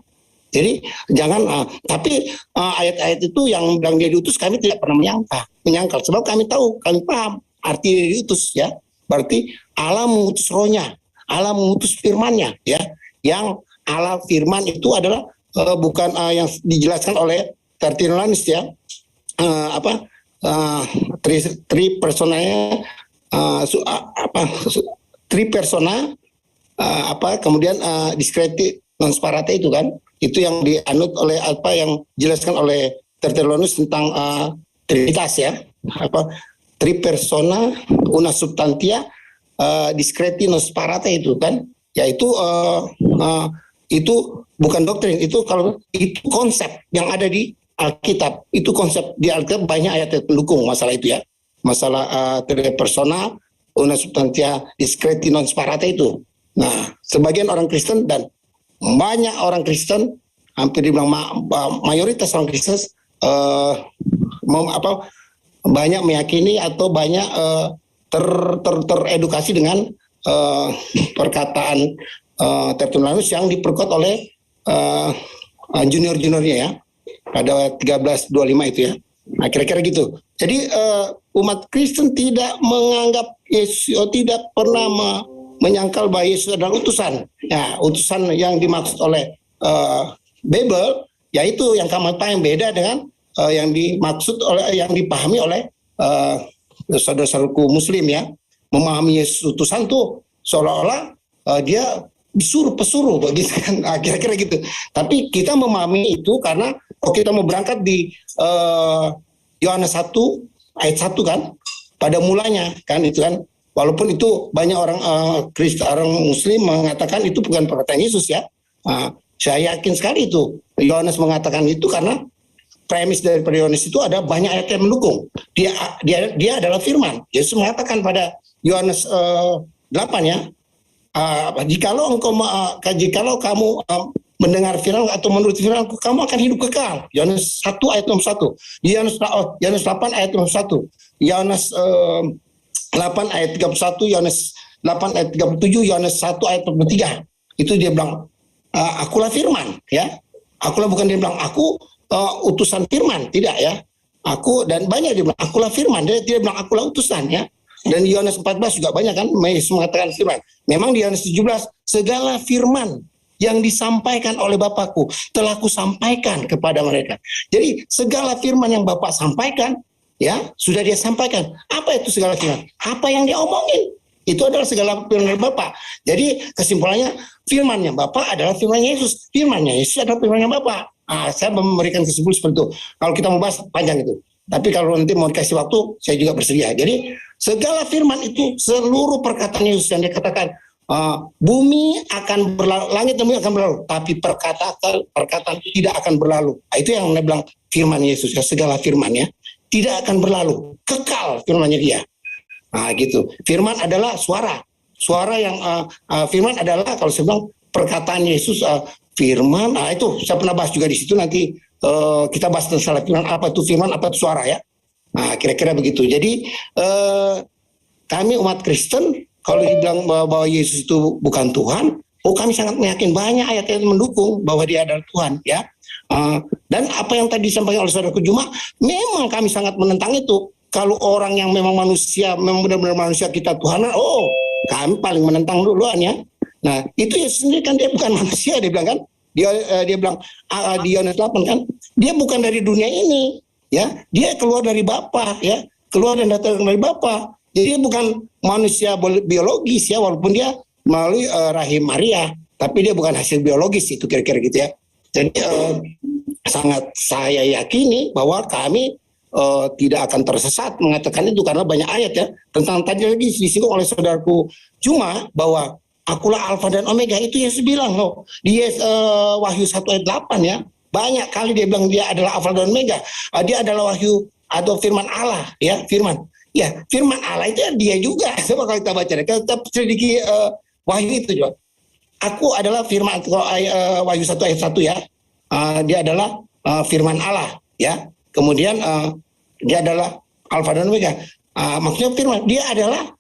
Jadi jangan, tapi ayat-ayat itu yang bilang dia diutus kami tidak pernah menyangkal. Sebab kami tahu, kami paham arti dia diutus ya. Berarti Allah mengutus rohnya, Allah mengutus firman-Nya ya. Yang Allah firman itu adalah bukan yang dijelaskan oleh Tertullianus ya. Tri personanya tri persona kemudian diskreti non sparate itu kan, itu yang dianut oleh apa yang dijelaskan oleh Tertullianus tentang trinitas ya, tri persona una substantia diskreti non sparate itu kan, yaitu itu bukan doktrin, itu kalau itu konsep yang ada di Alkitab, itu konsep di Alkitab banyak ayat yang mendukung masalah itu ya, masalah tri persona una substantia diskreti non sparate itu. Nah, sebagian orang Kristen dan banyak orang Kristen, hampir dibilang mayoritas orang Kristen banyak meyakini atau banyak teredukasi dengan perkataan Tertullianus yang diperkuat oleh junior-juniornya ya pada 1325 itu ya. Nah, kira-kira gitu. Jadi umat Kristen tidak menganggap Yesus, tidak pernah menyangkal bahwa Yesus adalah utusan. Ya, utusan yang dimaksud oleh Bible, yaitu yang kami paham beda dengan yang dimaksud oleh, yang dipahami oleh saudara-saudaraku Muslim ya. Memahami Yesus utusan tuh seolah-olah dia disuruh pesuruh begitu kan, kira-kira gitu. Tapi kita memahami itu karena kalau kita mau berangkat di Yohanes 1 ayat 1 kan, pada mulanya kan itu kan, walaupun itu banyak orang Kristen, orang Muslim mengatakan itu bukan perkataan Yesus ya. Saya yakin sekali itu Yohanes mengatakan itu karena premis dari Yohanes itu ada banyak ayat yang mendukung. Dia adalah firman. Yesus mengatakan pada Yohanes 8 ya, jikalau kamu mendengar firman atau menurut firman, kamu akan hidup kekal. Yohanes 1 ayat 61. Yohanes 8 ayat 61. Yohanes 8 ayat 31, Yohanes 8 ayat 37, Yohanes 1 ayat 33. Itu dia bilang, akulah firman ya. Akulah, bukan dia bilang aku utusan firman, tidak ya. Aku, dan banyak dia bilang akulah firman, dia bilang akulah utusan ya. Dan Yohanes 14 juga banyak kan Yesus mengatakan firman. Memang di Yohanes 17 segala firman yang disampaikan oleh Bapakku telah kusampaikan kepada mereka. Jadi segala firman yang Bapak sampaikan ya sudah dia sampaikan. Apa itu segala firman? Apa yang dia omongin itu adalah segala firman dari Bapak. Jadi kesimpulannya firmannya Bapak adalah firman Yesus. Firmannya Yesus adalah firmannya Bapak. Saya memberikan kesimpulan seperti itu. Kalau kita mau bahas panjang itu. Tapi kalau nanti mau dikasih waktu, saya juga bersedia. Jadi segala firman itu seluruh perkataan Yesus yang dia katakan, bumi akan berlalu, langit dan bumi akan berlalu, tapi perkataan tidak akan berlalu. Itu yang dia bilang firman Yesus ya, segala firmannya tidak akan berlalu, kekal firmannya dia. Gitu. Firman adalah suara yang firman adalah kalau saya bilang perkataan Yesus firman. Itu saya pernah bahas juga di situ, nanti kita bahas tentang firman, apa itu firman, apa itu suara ya. Kira-kira begitu. Jadi kami umat Kristen kalau dibilang bahwa Yesus itu bukan Tuhan, kami sangat meyakin banyak ayat yang mendukung bahwa dia adalah Tuhan ya. Dan apa yang tadi disampaikan oleh saudaraku Juma, memang kami sangat menentang itu. Kalau orang yang memang manusia, memang benar-benar manusia kita Tuhan, kami paling menentang duluan ya. Nah, itu Yesus sendiri kan dia bukan manusia, dia bilang kan. Dia bilang di Yohanes 8 kan, dia bukan dari dunia ini ya. Dia keluar dari Bapa ya, keluar dan datang dari Bapa. Jadi dia bukan manusia biologis ya, walaupun dia melalui rahim Maria, tapi dia bukan hasil biologis, itu kira-kira gitu ya. Jadi sangat saya yakini bahwa kami tidak akan tersesat mengatakan itu, karena banyak ayat ya tentang tadi lagi disinggung oleh saudaraku Juma bahwa akulah Alfa dan Omega, itu Yesus bilang loh di Wahyu 1 ayat 8 ya. Banyak kali dia bilang dia adalah Alfa dan Omega. Dia adalah Wahyu atau firman Allah ya, firman. Ya, firman Allah itu dia juga. Coba kalau kita baca, kita selidiki Wahyu itu juga. Aku adalah firman, Wahyu 1 ayat 1 ya. Dia adalah firman Allah ya. Kemudian dia adalah Alfa dan Omega. Maksudnya firman, dia adalah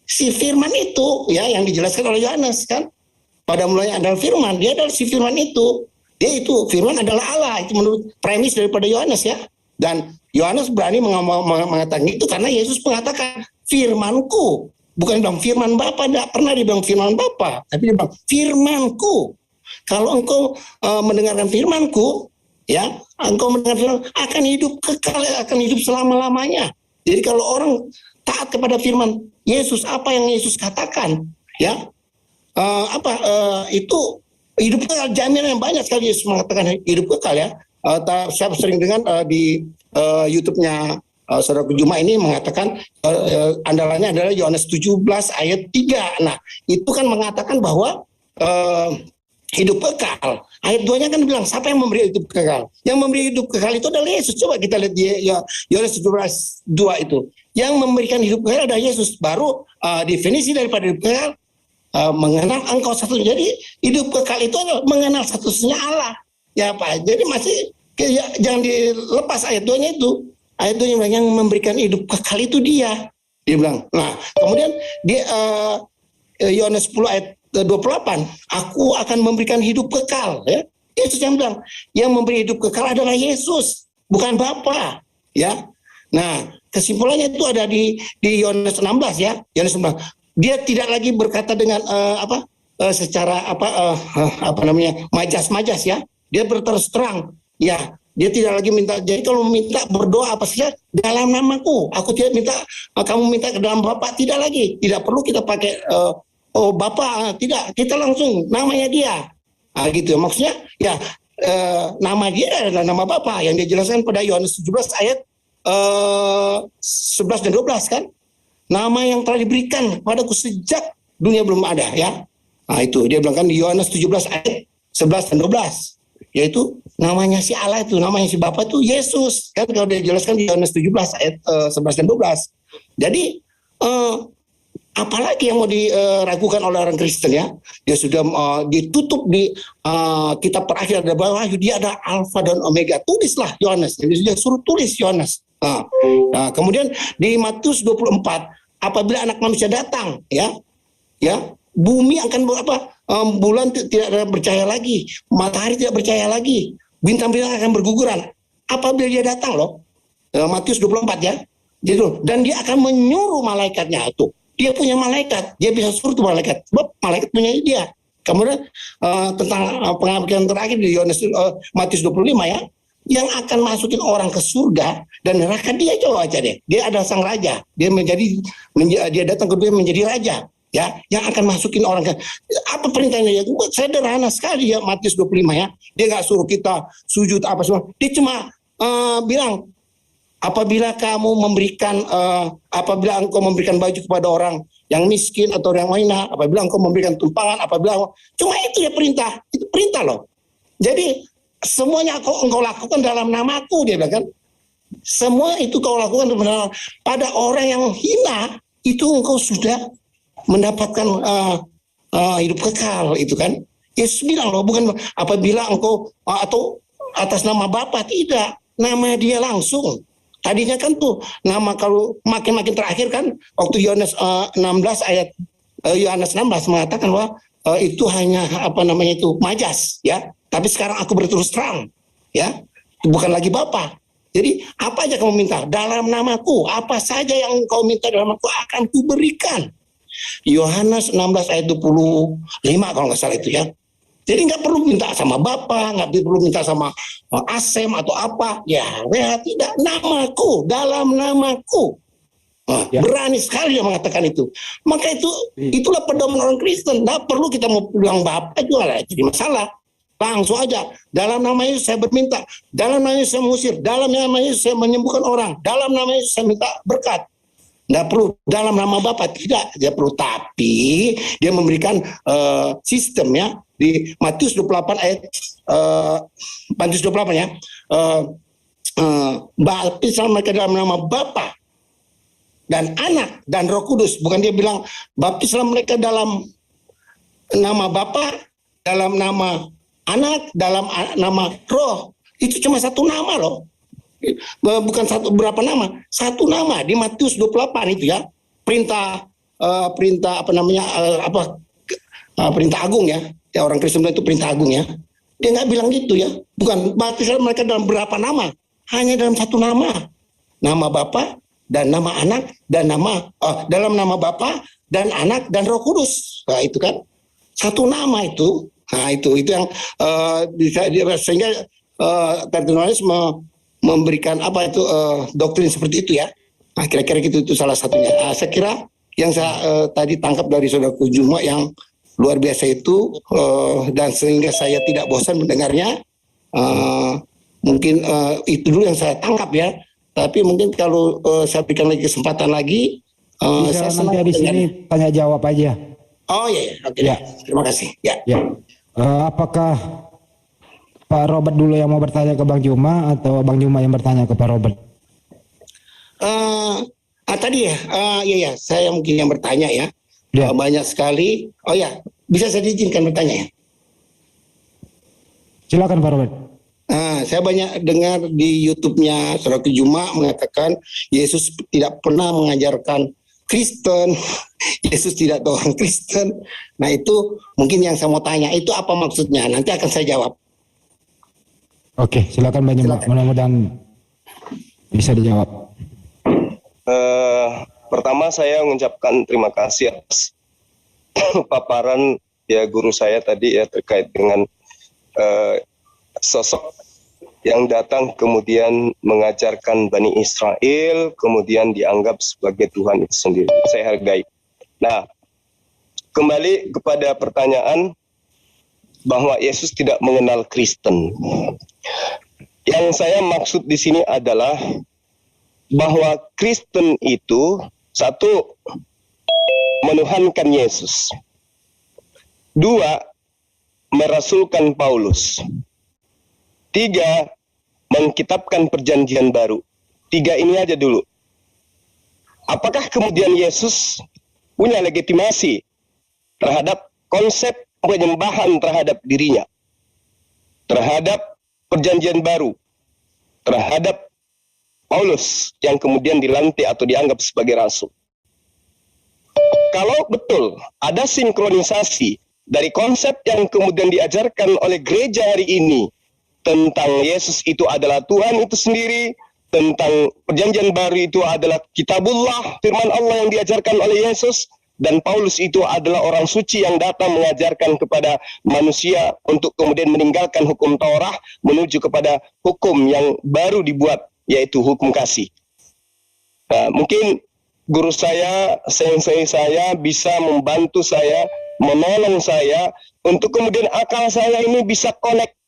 si firman itu ya, yang dijelaskan oleh Yohanes kan. Pada mulanya adalah firman, dia adalah si firman itu. Dia itu firman adalah Allah, itu menurut premis daripada Yohanes ya. Dan Yohanes berani mengatakan itu karena Yesus mengatakan firmanku, bukan bilang firman Bapa, tidak pernah dibilang firman Bapa, tapi dia bilang firmanku. Kalau engkau mendengarkan firmanku, ya, engkau mendengar firman, akan hidup kekal, akan hidup selama-lamanya. Jadi kalau orang taat kepada firman Yesus, apa yang Yesus katakan, ya, itu hidup kekal, jaminan yang banyak sekali Yesus mengatakan hidup kekal ya. Saya sering dengar di YouTube-nya Saudara Juma ini mengatakan andalannya adalah Yohanes 17 ayat 3. Nah, itu kan mengatakan bahwa hidup kekal. Ayat 2-nya kan bilang siapa yang memberi hidup kekal? Yang memberi hidup kekal itu adalah Yesus. Coba kita lihat di Yohanes 17 2 itu. Yang memberikan hidup kekal adalah Yesus. Baru definisi daripada hidup kekal, mengenal engkau satu. Jadi hidup kekal itu adalah mengenal satu-satunya Allah. Ya Pak, jadi masih jangan dilepas ayat 2-nya itu. Ayat 2-nya bilang yang memberikan hidup kekal itu dia. Dia bilang. Nah, kemudian dia Yohanes 10 ayat 28, aku akan memberikan hidup kekal ya. Yesus yang bilang, yang memberi hidup kekal adalah Yesus, bukan Bapa, ya. Nah, kesimpulannya itu ada di Yohanes 16 ya. Yohanes 16. Dia tidak lagi berkata dengan secara majas-majas ya. Dia berterus terang, ya, dia tidak lagi minta. Jadi kalau minta berdoa apa saja dalam namaku, aku tidak minta kamu minta ke dalam Bapa, tidak lagi. Tidak perlu kita pakai Bapa, tidak. Kita langsung namanya dia. Gitu. Maksudnya ya nama dia adalah nama Bapa yang dia jelaskan pada Yohanes 17 ayat 11 dan 12 kan. Nama yang telah diberikan padaku sejak dunia belum ada ya. Nah, itu dia bilang kan di Yohanes 17 ayat 11 dan 12. Yaitu namanya si Allah itu, namanya si Bapa itu Yesus. Kan kalau dia jelaskan di Yohanes 17 ayat 11 dan 12. Jadi apalagi yang mau diragukan oleh orang Kristen ya. Dia sudah ditutup di kitab terakhir ada bahwa dia ada Alfa dan Omega. Tulislah Yohanes. Jadi dia suruh tulis Yohanes. Nah, kemudian di Matius 24, apabila anak manusia datang ya bumi akan bulan tidak bercahaya lagi, matahari tidak bercahaya lagi, bintang-bintang akan berguguran apabila dia datang loh. Matius 24 ya. Jadi dan dia akan menyuruh malaikatnya itu. Dia punya malaikat, dia bisa suruh tuh malaikat. Sebab malaikat punya dia. Kemudian tentang pengambilan terakhir di Matius 25 ya, yang akan masukin orang ke surga dan neraka dia, coba aja deh. Dia ada sang raja, dia datang ke dunia menjadi raja. Ya, yang akan masukin orang ke apa perintahnya ya? Sederhana sekali ya Matius 25 ya. Dia nggak suruh kita sujud apa semua. Dia cuma bilang apabila engkau memberikan baju kepada orang yang miskin atau yang lainnya, apabila engkau memberikan tumpangan, cuma itu ya perintah. Itu perintah loh. Jadi semuanya engkau lakukan dalam namaku, dia bilang kan. Semua itu kau lakukan pada orang yang hina, itu engkau sudah mendapatkan hidup kekal itu kan. Yesus bilang loh, bukan apabila engkau atau atas nama Bapa, tidak, nama dia langsung. Tadinya kan tuh nama kalau makin terakhir kan waktu Yohanes 16 ayat Yohanes 16 mengatakan bahwa itu hanya itu majas ya. Tapi sekarang aku berterus terang ya, bukan lagi Bapa. Jadi apa aja kamu minta dalam namaku, apa saja yang kau minta dalam namaku akan kuberikan. Yohanes 16 ayat 25 kalau nggak salah itu ya. Jadi nggak perlu minta sama Bapa, nggak perlu minta sama Asem atau apa. Ya tidak, namaku, dalam namaku. Berani sekali dia mengatakan itu. Maka itulah pedoman orang Kristen. Nggak perlu kita mau bilang Bapa juga jadi masalah. Langsung aja, dalam nama Yesus saya berminta, dalam nama Yesus saya mengusir, dalam nama Yesus saya menyembuhkan orang, dalam nama Yesus saya minta berkat. Nggak perlu dalam nama Bapa, tidak dia perlu, tapi dia memberikan sistem ya di Matius 28 ayat Matius 28 ya, baptislah mereka dalam nama Bapa dan Anak dan Roh Kudus. Bukan dia bilang baptislah mereka dalam nama Bapa, dalam nama Anak, dalam nama Roh. Itu cuma satu nama loh. Bukan berapa nama, satu nama di Matius 28 itu ya. Perintah perintah agung ya. Ya orang Kristen itu perintah agung ya. Dia nggak bilang gitu ya. Bukan baptislah mereka dalam berapa nama, hanya dalam satu nama. Nama Bapa dan nama Anak dan dalam nama Bapa dan Anak dan Roh Kudus. Nah, itu kan satu nama itu. Nah, itu yang bisa sehingga kardinalis memberikan doktrin seperti itu ya. Nah, kira-kira itu salah satunya. Saya kira yang saya tadi tangkap dari saudaraku Juma yang luar biasa itu, dan sehingga saya tidak bosan mendengarnya. Mungkin itu dulu yang saya tangkap ya. Tapi mungkin kalau saya berikan lagi kesempatan lagi, bisa saya nanti di sini tanya jawab aja. Oh iya, oke. Ya. Terima kasih. Ya. Apakah Pak Robert dulu yang mau bertanya ke Bang Juma atau Bang Juma yang bertanya ke Pak Robert? Tadi ya, iya, saya mungkin yang bertanya ya. Ya. Banyak sekali. Oh ya, bisa saya diizinkan bertanya ya? Silakan Pak Robert. Saya banyak dengar di YouTube-nya Saudara Juma mengatakan Yesus tidak pernah mengajarkan Kristen, Yesus tidak tahu orang Kristen. Nah itu mungkin yang saya mau tanya, itu apa maksudnya? Nanti akan saya jawab. Oke, silakan Bang Juma. Mudah-mudahan bisa dijawab. Pertama saya mengucapkan terima kasih atas paparan ya guru saya tadi ya terkait dengan sosok yang datang kemudian mengajarkan Bani Israel, kemudian dianggap sebagai Tuhan itu sendiri. Saya hargai. Nah, kembali kepada pertanyaan bahwa Yesus tidak mengenal Kristen. Yang saya maksud di sini adalah bahwa Kristen itu satu, menuhankan Yesus. Dua, merasulkan Paulus. Tiga, mengkitabkan perjanjian baru. Tiga ini aja dulu. Apakah kemudian Yesus punya legitimasi terhadap konsep penyembahan terhadap dirinya, terhadap perjanjian baru, terhadap Paulus yang kemudian dilantik atau dianggap sebagai rasul? Kalau betul ada sinkronisasi dari konsep yang kemudian diajarkan oleh gereja hari ini tentang Yesus itu adalah Tuhan itu sendiri, tentang perjanjian baru itu adalah kitabullah, firman Allah yang diajarkan oleh Yesus, dan Paulus itu adalah orang suci yang datang mengajarkan kepada manusia untuk kemudian meninggalkan hukum Taurat menuju kepada hukum yang baru dibuat, yaitu hukum kasih. Nah, mungkin guru saya, sensei saya bisa membantu saya, menolong saya untuk kemudian akal saya ini bisa connect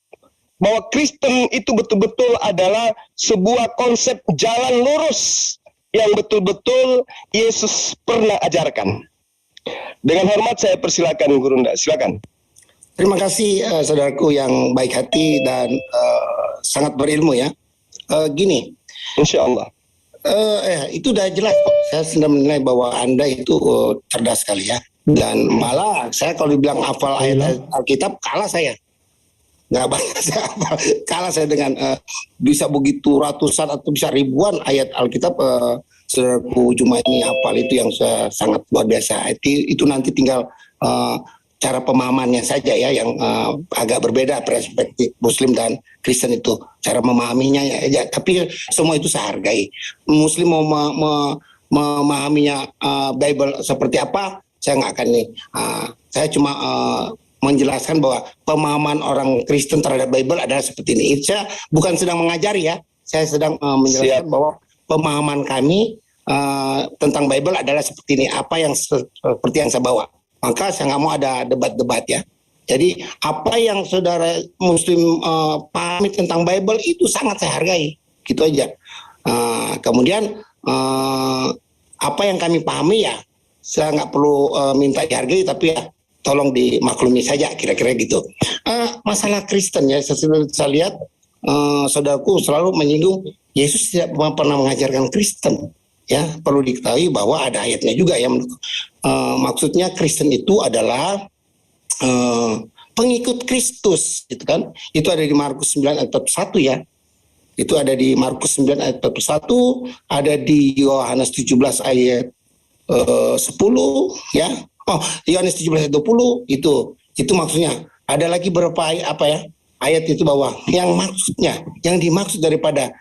bahwa Kristen itu betul-betul adalah sebuah konsep jalan lurus yang betul-betul Yesus pernah ajarkan. Dengan hormat saya persilakan Guru Nda, silakan. Terima kasih saudaraku yang baik hati dan sangat berilmu ya. Gini, Insya Allah. Itu udah jelas kok. Saya sudah menilai bahwa Anda itu cerdas sekali ya. Dan malah saya kalau dibilang hafal ayat Alkitab kalah saya. Nggak banyak saya hafal. Kalah saya dengan bisa begitu ratusan atau bisa ribuan ayat Alkitab. Saudaraku Juma ini hafal itu yang sangat luar biasa. Itu nanti tinggal cara pemahamannya saja ya yang agak berbeda perspektif Muslim dan Kristen itu cara memahaminya ya. Tapi semua itu saya hargai. Muslim mau memahaminya Bible seperti apa saya nggak akan nih. Saya cuma menjelaskan bahwa pemahaman orang Kristen terhadap Bible adalah seperti ini. Saya bukan sedang mengajari ya. Saya sedang menjelaskan bahwa pemahaman kami tentang Bible adalah seperti ini. Apa yang seperti yang saya bawa. Maka saya nggak mau ada debat-debat ya. Jadi apa yang saudara Muslim pahami tentang Bible itu sangat saya hargai, gitu aja. Kemudian apa yang kami pahami ya, saya nggak perlu minta dihargai, tapi ya tolong dimaklumi saja, kira-kira gitu. Masalah Kristen ya, saya lihat saudaraku selalu menyinggung Yesus tidak pernah mengajarkan Kristen. Ya, perlu diketahui bahwa ada ayatnya juga ya. Maksudnya Kristen itu adalah pengikut Kristus, gitu kan? Itu ada di Markus 9 ayat 1 ya. Itu ada di Markus 9 ayat 1, ada di Yohanes 17 ayat 10 ya. Oh, Yohanes 17 ayat 20 itu maksudnya. Ada lagi beberapa ayat itu bahwa yang dimaksud daripada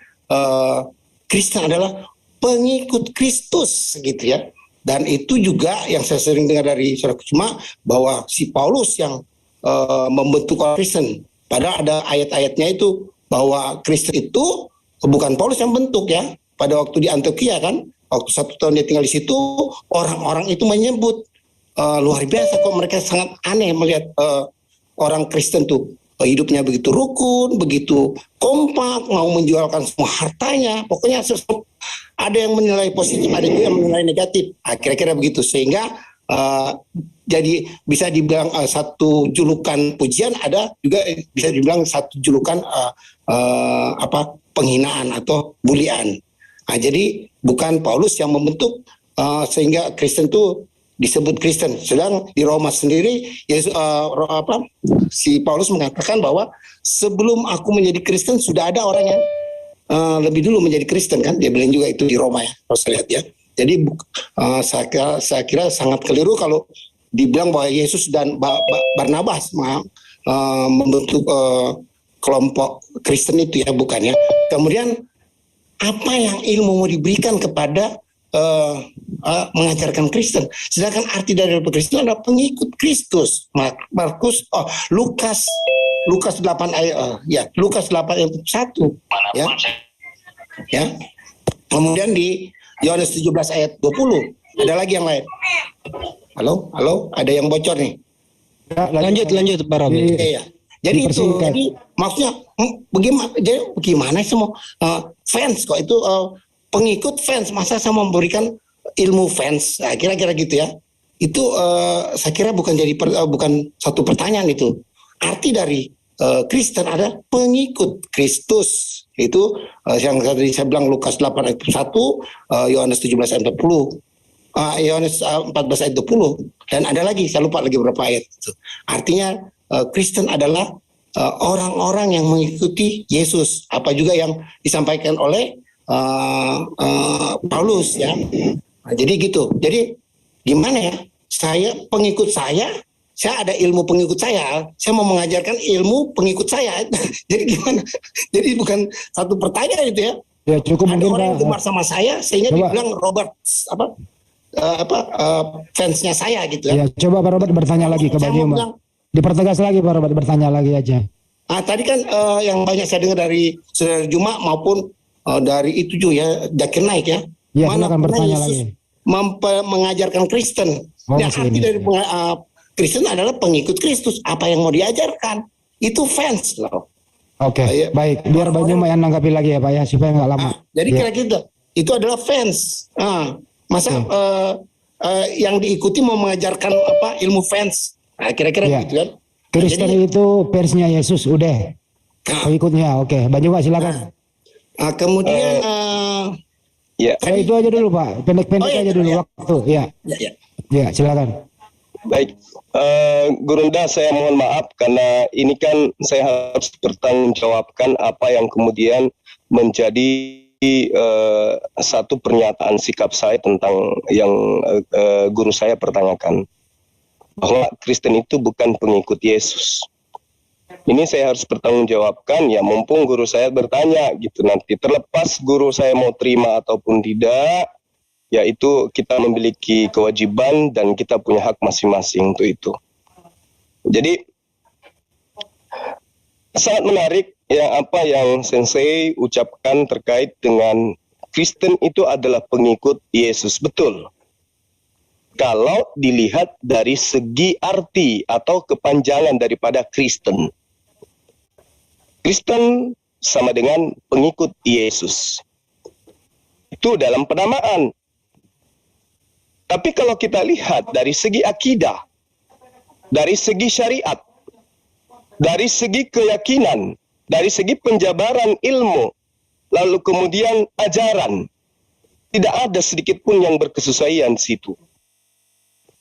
Kristen adalah pengikut Kristus gitu ya. Dan itu juga yang saya sering dengar dari saudara Cuma bahwa si Paulus yang membentuk orang Kristen. Padahal ada ayat-ayatnya itu bahwa Kristen itu bukan Paulus yang bentuk ya. Pada waktu di Antioquia kan, waktu 1 tahun dia tinggal di situ, orang-orang itu menyebut luar biasa kok, mereka sangat aneh melihat orang Kristen tuh hidupnya begitu rukun, begitu kompak, mau menjualkan semua hartanya. Pokoknya ada yang menilai positif, ada juga yang menilai negatif. Kira-kira begitu, sehingga jadi bisa dibilang satu julukan pujian, ada juga bisa dibilang satu julukan penghinaan atau bulian. Jadi bukan Paulus yang membentuk sehingga Kristen itu disebut Kristen. Sedang di Roma sendiri si Paulus mengatakan bahwa sebelum aku menjadi Kristen sudah ada orang yang lebih dulu menjadi Kristen kan. Dia bilang juga itu di Roma ya, kalau saya lihat ya. Jadi saya kira sangat keliru kalau dibilang bahwa Yesus dan Barnabas membentuk kelompok Kristen itu ya, bukan ya. Kemudian apa yang ilmu mau diberikan kepada mengajarkan Kristen, sedangkan arti dari Kristen adalah pengikut Kristus. Lukas 8 ayat Lukas 8 ayat 1 ya. Kemudian di Yohanes 17 ayat 20 ada lagi yang lain. Halo, ada yang bocor nih. Ya, lanjut Pak Robi. Iya. Jadi itu, jadi maksudnya bagaimana semua fans kok itu pengikut fans, masa saya memberikan ilmu fans, kira-kira gitu ya. Itu saya kira bukan satu pertanyaan itu. Arti dari Kristen ada pengikut Kristus. Itu yang tadi saya bilang Lukas 8 ayat 1, Yohanes 17 ayat 40, Yohanes 14 ayat 20, dan ada lagi, saya lupa lagi berapa ayat itu. Artinya Kristen adalah orang-orang yang mengikuti Yesus, apa juga yang disampaikan oleh Paulus ya. Jadi gitu. Jadi gimana ya? Pengikut saya ada ilmu pengikut saya mau mengajarkan ilmu pengikut saya. Jadi gimana? Jadi bukan satu pertanyaan itu ya. Ya cukup ada mungkin orang yang gemar sama saya sehingga dibilang Robert fansnya saya gitu ya. Ya coba Pak Robert bertanya lagi ke Bang Juma. Dipertegas lagi Pak Robert, bertanya lagi aja. Tadi kan yang banyak saya dengar dari Saudara Juma maupun dari itu juga ya, Zakir Naik ya. Ya, mana silakan bertanya Yesus lagi. Mengajarkan Kristen. Arti dari Kristen adalah pengikut Kristus. Apa yang mau diajarkan itu fans loh. Oke, baik. Biar Bang Juma yang nanggapi lagi ya Pak ya, supaya nggak lama. Jadi kira-kira itu adalah fans. Masa yang diikuti mau mengajarkan ilmu fans? Kira-kira gitu kan. Kristen itu persnya Yesus, udah. Pengikutnya, oke. Bang Juma silakan. Kemudian itu aja dulu Pak, pendek-pendek aja dulu waktu. Ya, silakan. Baik, Gurunda, saya mohon maaf karena ini kan saya harus bertanggungjawabkan apa yang kemudian menjadi satu pernyataan sikap saya tentang yang guru saya pertanyakan, bahwa Kristen itu bukan pengikut Yesus. Ini saya harus bertanggungjawabkan ya, mumpung guru saya bertanya gitu. Nanti terlepas guru saya mau terima ataupun tidak, yaitu kita memiliki kewajiban dan kita punya hak masing-masing untuk itu. Jadi sangat menarik yang Sensei ucapkan terkait dengan Kristen itu adalah pengikut Yesus. Betul. Kalau dilihat dari segi arti atau kepanjangan daripada Kristen. Kristen sama dengan pengikut Yesus. Itu dalam penamaan. Tapi kalau kita lihat dari segi akidah, dari segi syariat, dari segi keyakinan, dari segi penjabaran ilmu, lalu kemudian ajaran, tidak ada sedikit pun yang berkesesuaian di situ.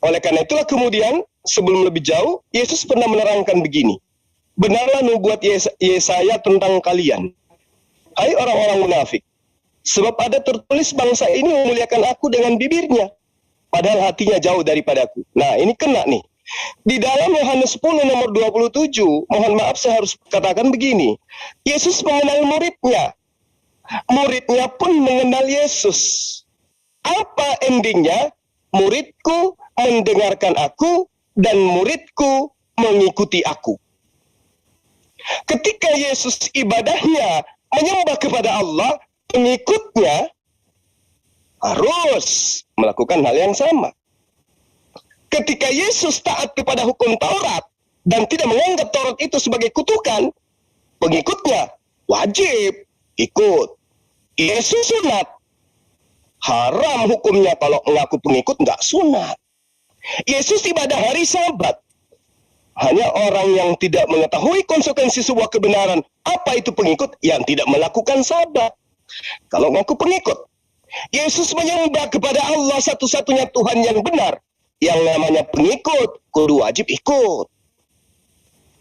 Oleh karena itulah kemudian, sebelum lebih jauh, Yesus pernah menerangkan begini. Benarlah nubuat Yesaya tentang kalian, hai orang-orang munafik. Sebab ada tertulis bangsa ini memuliakan aku dengan bibirnya, padahal hatinya jauh daripadaku. Nah, ini kena nih. Di dalam Yohanes 10 nomor 27, mohon maaf saya harus katakan begini. Yesus mengenal muridnya. Muridnya pun mengenal Yesus. Apa endingnya? Muridku mendengarkan aku dan muridku mengikuti aku. Ketika Yesus ibadahnya menyembah kepada Allah, pengikutnya harus melakukan hal yang sama. Ketika Yesus taat kepada hukum Taurat dan tidak menganggap Taurat itu sebagai kutukan, pengikutnya wajib ikut. Yesus sunat, haram hukumnya kalau mengaku pengikut nggak sunat. Yesus ibadah hari Sabat. Hanya orang yang tidak mengetahui konsekuensi sebuah kebenaran, apa itu pengikut yang tidak melakukan Sabat. Kalau mengaku pengikut, Yesus menyembah kepada Allah satu-satunya Tuhan yang benar. Yang namanya pengikut, kudu wajib ikut.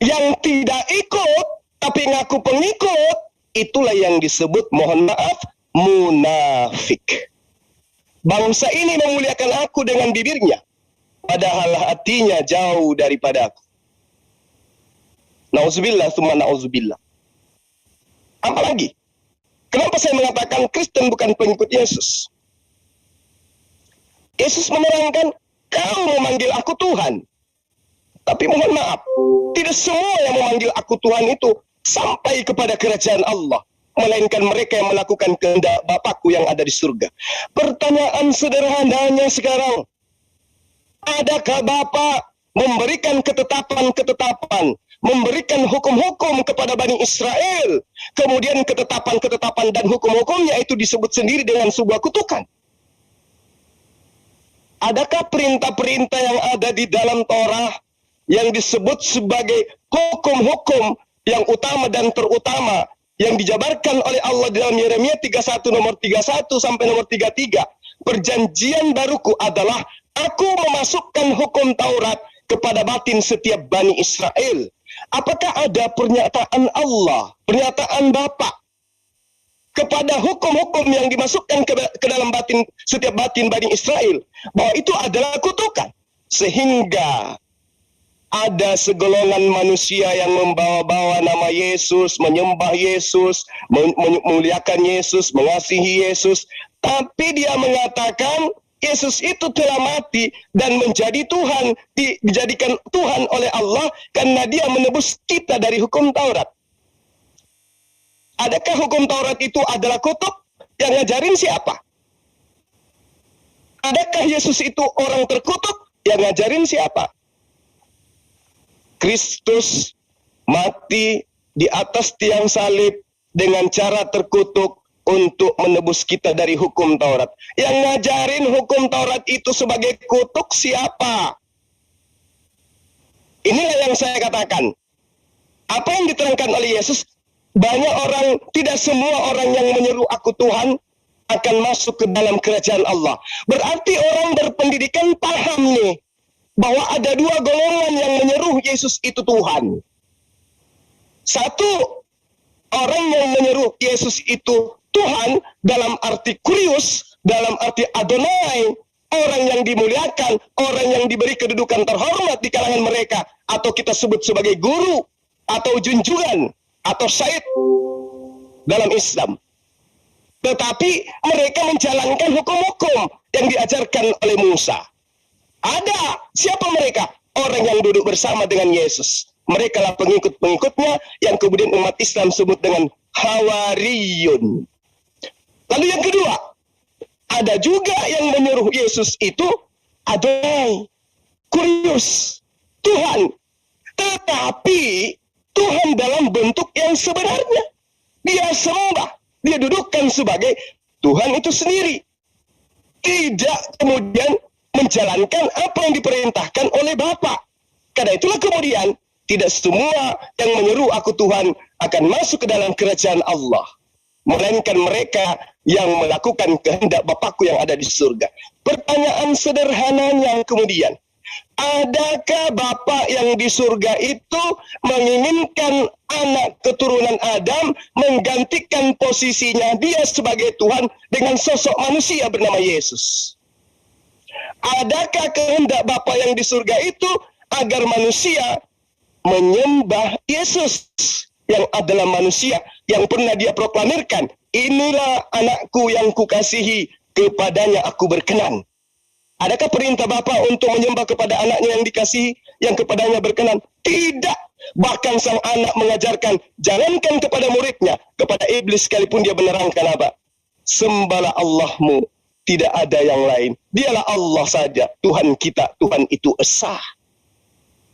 Yang tidak ikut, tapi ngaku pengikut, itulah yang disebut, mohon maaf, munafik. Bangsa ini memuliakan aku dengan bibirnya, padahal hatinya jauh daripada aku. Nauzubillah, summa nauzubillah. Apalagi? Kenapa saya mengatakan Kristen bukan pengikut Yesus? Yesus menerangkan, kau memanggil aku Tuhan. Tapi mohon maaf, tidak semua yang memanggil aku Tuhan itu sampai kepada kerajaan Allah. Melainkan mereka yang melakukan kehendak Bapakku yang ada di surga. Pertanyaan sederhananya sekarang, adakah Bapa memberikan ketetapan-ketetapan, memberikan hukum-hukum kepada Bani Israel, kemudian ketetapan-ketetapan dan hukum-hukumnya itu disebut sendiri dengan sebuah kutukan? Adakah perintah-perintah yang ada di dalam Torah yang disebut sebagai hukum-hukum yang utama dan terutama yang dijabarkan oleh Allah dalam Yeremia 31 nomor 31 sampai nomor 33? Perjanjian baruku adalah aku memasukkan hukum Taurat kepada batin setiap Bani Israel. Apakah ada pernyataan Allah, pernyataan Bapa kepada hukum-hukum yang dimasukkan ke dalam batin setiap batin Bani Israel bahwa itu adalah kutukan, sehingga ada segolongan manusia yang membawa-bawa nama Yesus, menyembah Yesus, memuliakan Yesus, mengasihi Yesus, tapi dia mengatakan Yesus itu telah mati dan menjadi Tuhan, dijadikan Tuhan oleh Allah karena dia menebus kita dari hukum Taurat. Adakah hukum Taurat itu adalah kutub? Yang ngajarin siapa? Adakah Yesus itu orang terkutuk? Yang ngajarin siapa? Kristus mati di atas tiang salib dengan cara terkutuk untuk menebus kita dari hukum Taurat. Yang ngajarin hukum Taurat itu sebagai kutuk siapa? Inilah yang saya katakan. Apa yang diterangkan oleh Yesus, banyak orang, tidak semua orang yang menyeru aku Tuhan akan masuk ke dalam kerajaan Allah. Berarti orang berpendidikan paham nih, bahwa ada dua golongan yang menyeru Yesus itu Tuhan. Satu, orang yang menyeru Yesus itu Tuhan dalam arti kurios, dalam arti Adonai, orang yang dimuliakan, orang yang diberi kedudukan terhormat di kalangan mereka, atau kita sebut sebagai guru, atau junjungan, atau syed dalam Islam. Tetapi mereka menjalankan hukum-hukum yang diajarkan oleh Musa. Ada. Siapa mereka? Orang yang duduk bersama dengan Yesus. Mereka lah pengikut-pengikutnya yang kemudian umat Islam sebut dengan Hawariyun. Lalu yang kedua, ada juga yang menyuruh Yesus itu Adonai, kurios, Tuhan. Tetapi Tuhan dalam bentuk yang sebenarnya. Dia sembah, dia dudukkan sebagai Tuhan itu sendiri. Tidak kemudian menjalankan apa yang diperintahkan oleh Bapa. Karena itulah kemudian tidak semua yang menyeru aku Tuhan akan masuk ke dalam kerajaan Allah, melainkan mereka yang melakukan kehendak Bapakku yang ada di surga. Pertanyaan sederhananya kemudian, adakah Bapa yang di surga itu menginginkan anak keturunan Adam menggantikan posisinya dia sebagai Tuhan dengan sosok manusia bernama Yesus? Adakah kehendak Bapa yang di surga itu agar manusia menyembah Yesus yang adalah manusia yang pernah dia proklamirkan, inilah anakku yang kukasihi, kepadanya aku berkenan. Adakah perintah Bapa untuk menyembah kepada anaknya yang dikasihi, yang kepadanya berkenan? Tidak. Bahkan sang anak mengajarkan, jangankan kepada muridnya, kepada iblis sekalipun dia menerangkan apa? Sembahlah Allahmu, tidak ada yang lain. Dialah Allah saja, Tuhan kita, Tuhan itu esa.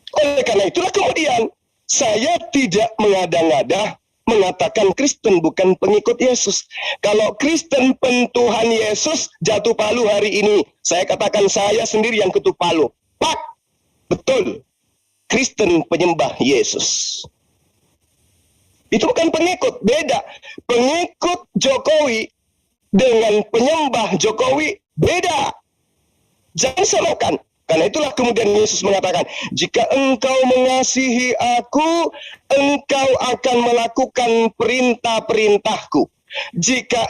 Oleh karena itulah kemudian saya tidak mengada-ngada mengatakan Kristen bukan pengikut Yesus. Kalau Kristen pentuhan Yesus jatuh palu hari ini, saya katakan saya sendiri yang ketuk palu. Pak, betul. Kristen penyembah Yesus. Itu bukan pengikut, beda. Pengikut Jokowi dengan penyembah Jokowi beda. Jangan samakan. Karena itulah kemudian Yesus mengatakan, jika engkau mengasihi aku, engkau akan melakukan perintah-perintahku. Jika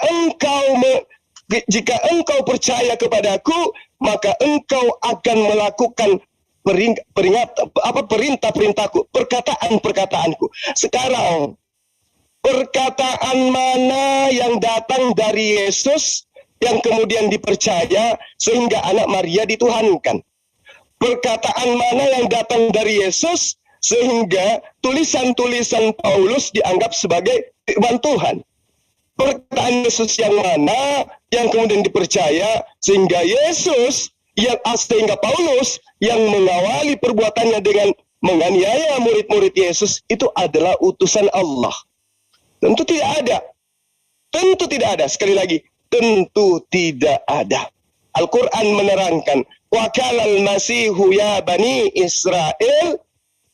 engkau percaya kepadaku, maka engkau akan melakukan perintah-perintahku, perkataan-perkataanku. Sekarang, perkataan mana yang datang dari Yesus yang kemudian dipercaya sehingga anak Maria dituhankan? Perkataan mana yang datang dari Yesus sehingga tulisan-tulisan Paulus dianggap sebagai firman Tuhan? Perkataan Yesus yang mana yang kemudian dipercaya sehingga sehingga Paulus yang mengawali perbuatannya dengan menganiaya murid-murid Yesus itu adalah utusan Allah? Tentu tidak ada. Tentu tidak ada. Sekali lagi, tentu tidak ada. Al-Quran menerangkan, wa kalal masihu ya bani Israel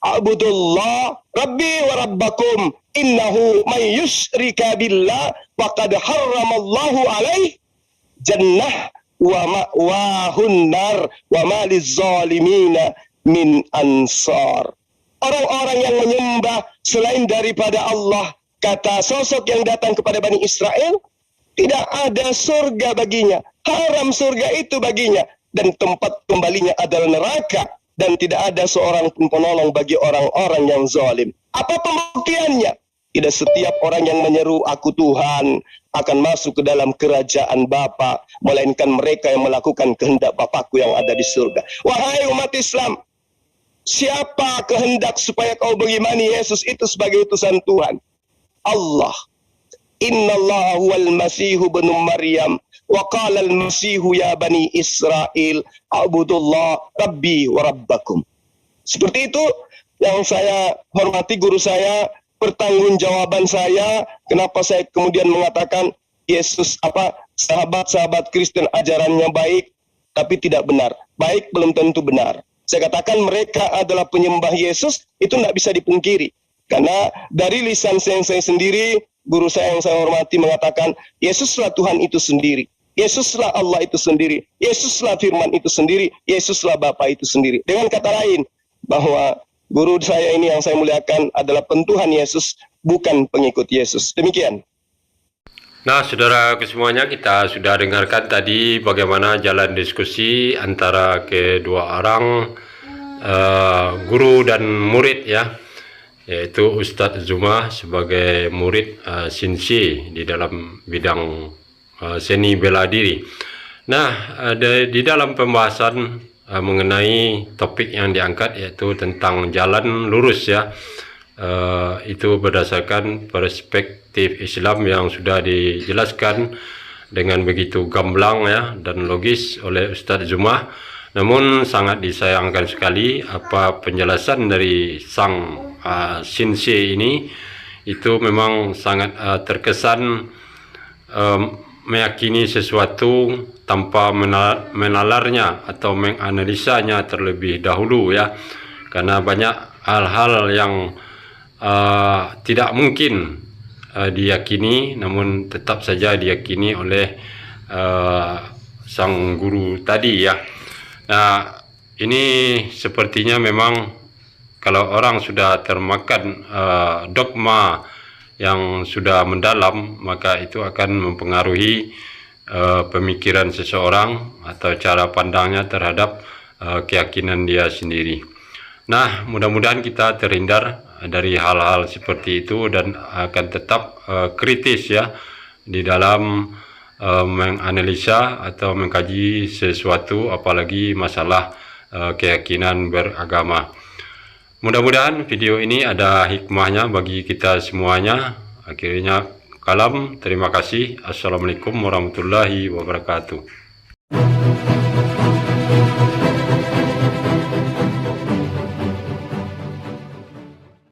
abudullah rabbi wa rabbakum innahu man yushrika billah faqad harramallahu alaih jannah wa ma'wahun nar wa ma lizzalimina min ansar. Orang-orang yang menyembah selain daripada Allah, kata sosok yang datang kepada Bani Israel, tidak ada surga baginya, haram surga itu baginya, dan tempat kembalinya adalah neraka, dan tidak ada seorang pun penolong bagi orang-orang yang zalim. Apa pembuktiannya? Tidak setiap orang yang menyeru aku Tuhan akan masuk ke dalam kerajaan Bapa, melainkan mereka yang melakukan kehendak Bapakku yang ada di surga. Wahai umat Islam, siapa kehendak supaya kau mengimani Yesus itu sebagai utusan Tuhan? Allah. Innallaha huwal masihu ibnu Maryam wa qala al-masihu ya bani Israel abudullah rabbi wa rabbakum. Seperti itu yang saya hormati guru saya, pertanggungjawaban saya, kenapa saya kemudian mengatakan Yesus sahabat-sahabat Kristen ajarannya baik tapi tidak benar. Baik belum tentu benar. Saya katakan mereka adalah penyembah Yesus, itu tidak bisa dipungkiri. Karena dari lisan saya sendiri, guru saya yang saya hormati mengatakan, Yesuslah Tuhan itu sendiri. Yesuslah Allah itu sendiri. Yesuslah firman itu sendiri. Yesuslah Bapa itu sendiri. Dengan kata lain, bahwa guru saya ini yang saya muliakan adalah pentuhan Yesus, bukan pengikut Yesus. Demikian. Nah, saudara kesemuanya, kita sudah dengarkan tadi bagaimana jalan diskusi antara kedua orang guru dan murid ya, yaitu Ustadz Zuma sebagai murid Sinsi di dalam bidang seni bela diri. Nah, di dalam pembahasan mengenai topik yang diangkat yaitu tentang jalan lurus ya, itu berdasarkan perspektif Islam yang sudah dijelaskan dengan begitu gamblang ya dan logis oleh Ustadz Zuma. Namun sangat disayangkan sekali apa penjelasan dari sang Sinsi ini itu memang sangat terkesan meyakini sesuatu tanpa menalarnya atau menganalisanya terlebih dahulu ya, karena banyak hal-hal yang tidak mungkin diyakini namun tetap saja diyakini oleh sang guru tadi ya. Nah, ini sepertinya memang kalau orang sudah termakan dogma yang sudah mendalam, maka itu akan mempengaruhi pemikiran seseorang atau cara pandangnya terhadap keyakinan dia sendiri. Nah, mudah-mudahan kita terhindar dari hal-hal seperti itu dan akan tetap kritis ya di dalam menganalisa atau mengkaji sesuatu, apalagi masalah keyakinan beragama. Mudah-mudahan video ini ada hikmahnya bagi kita semuanya. Akhirnya kalam, terima kasih. Assalamualaikum warahmatullahi wabarakatuh.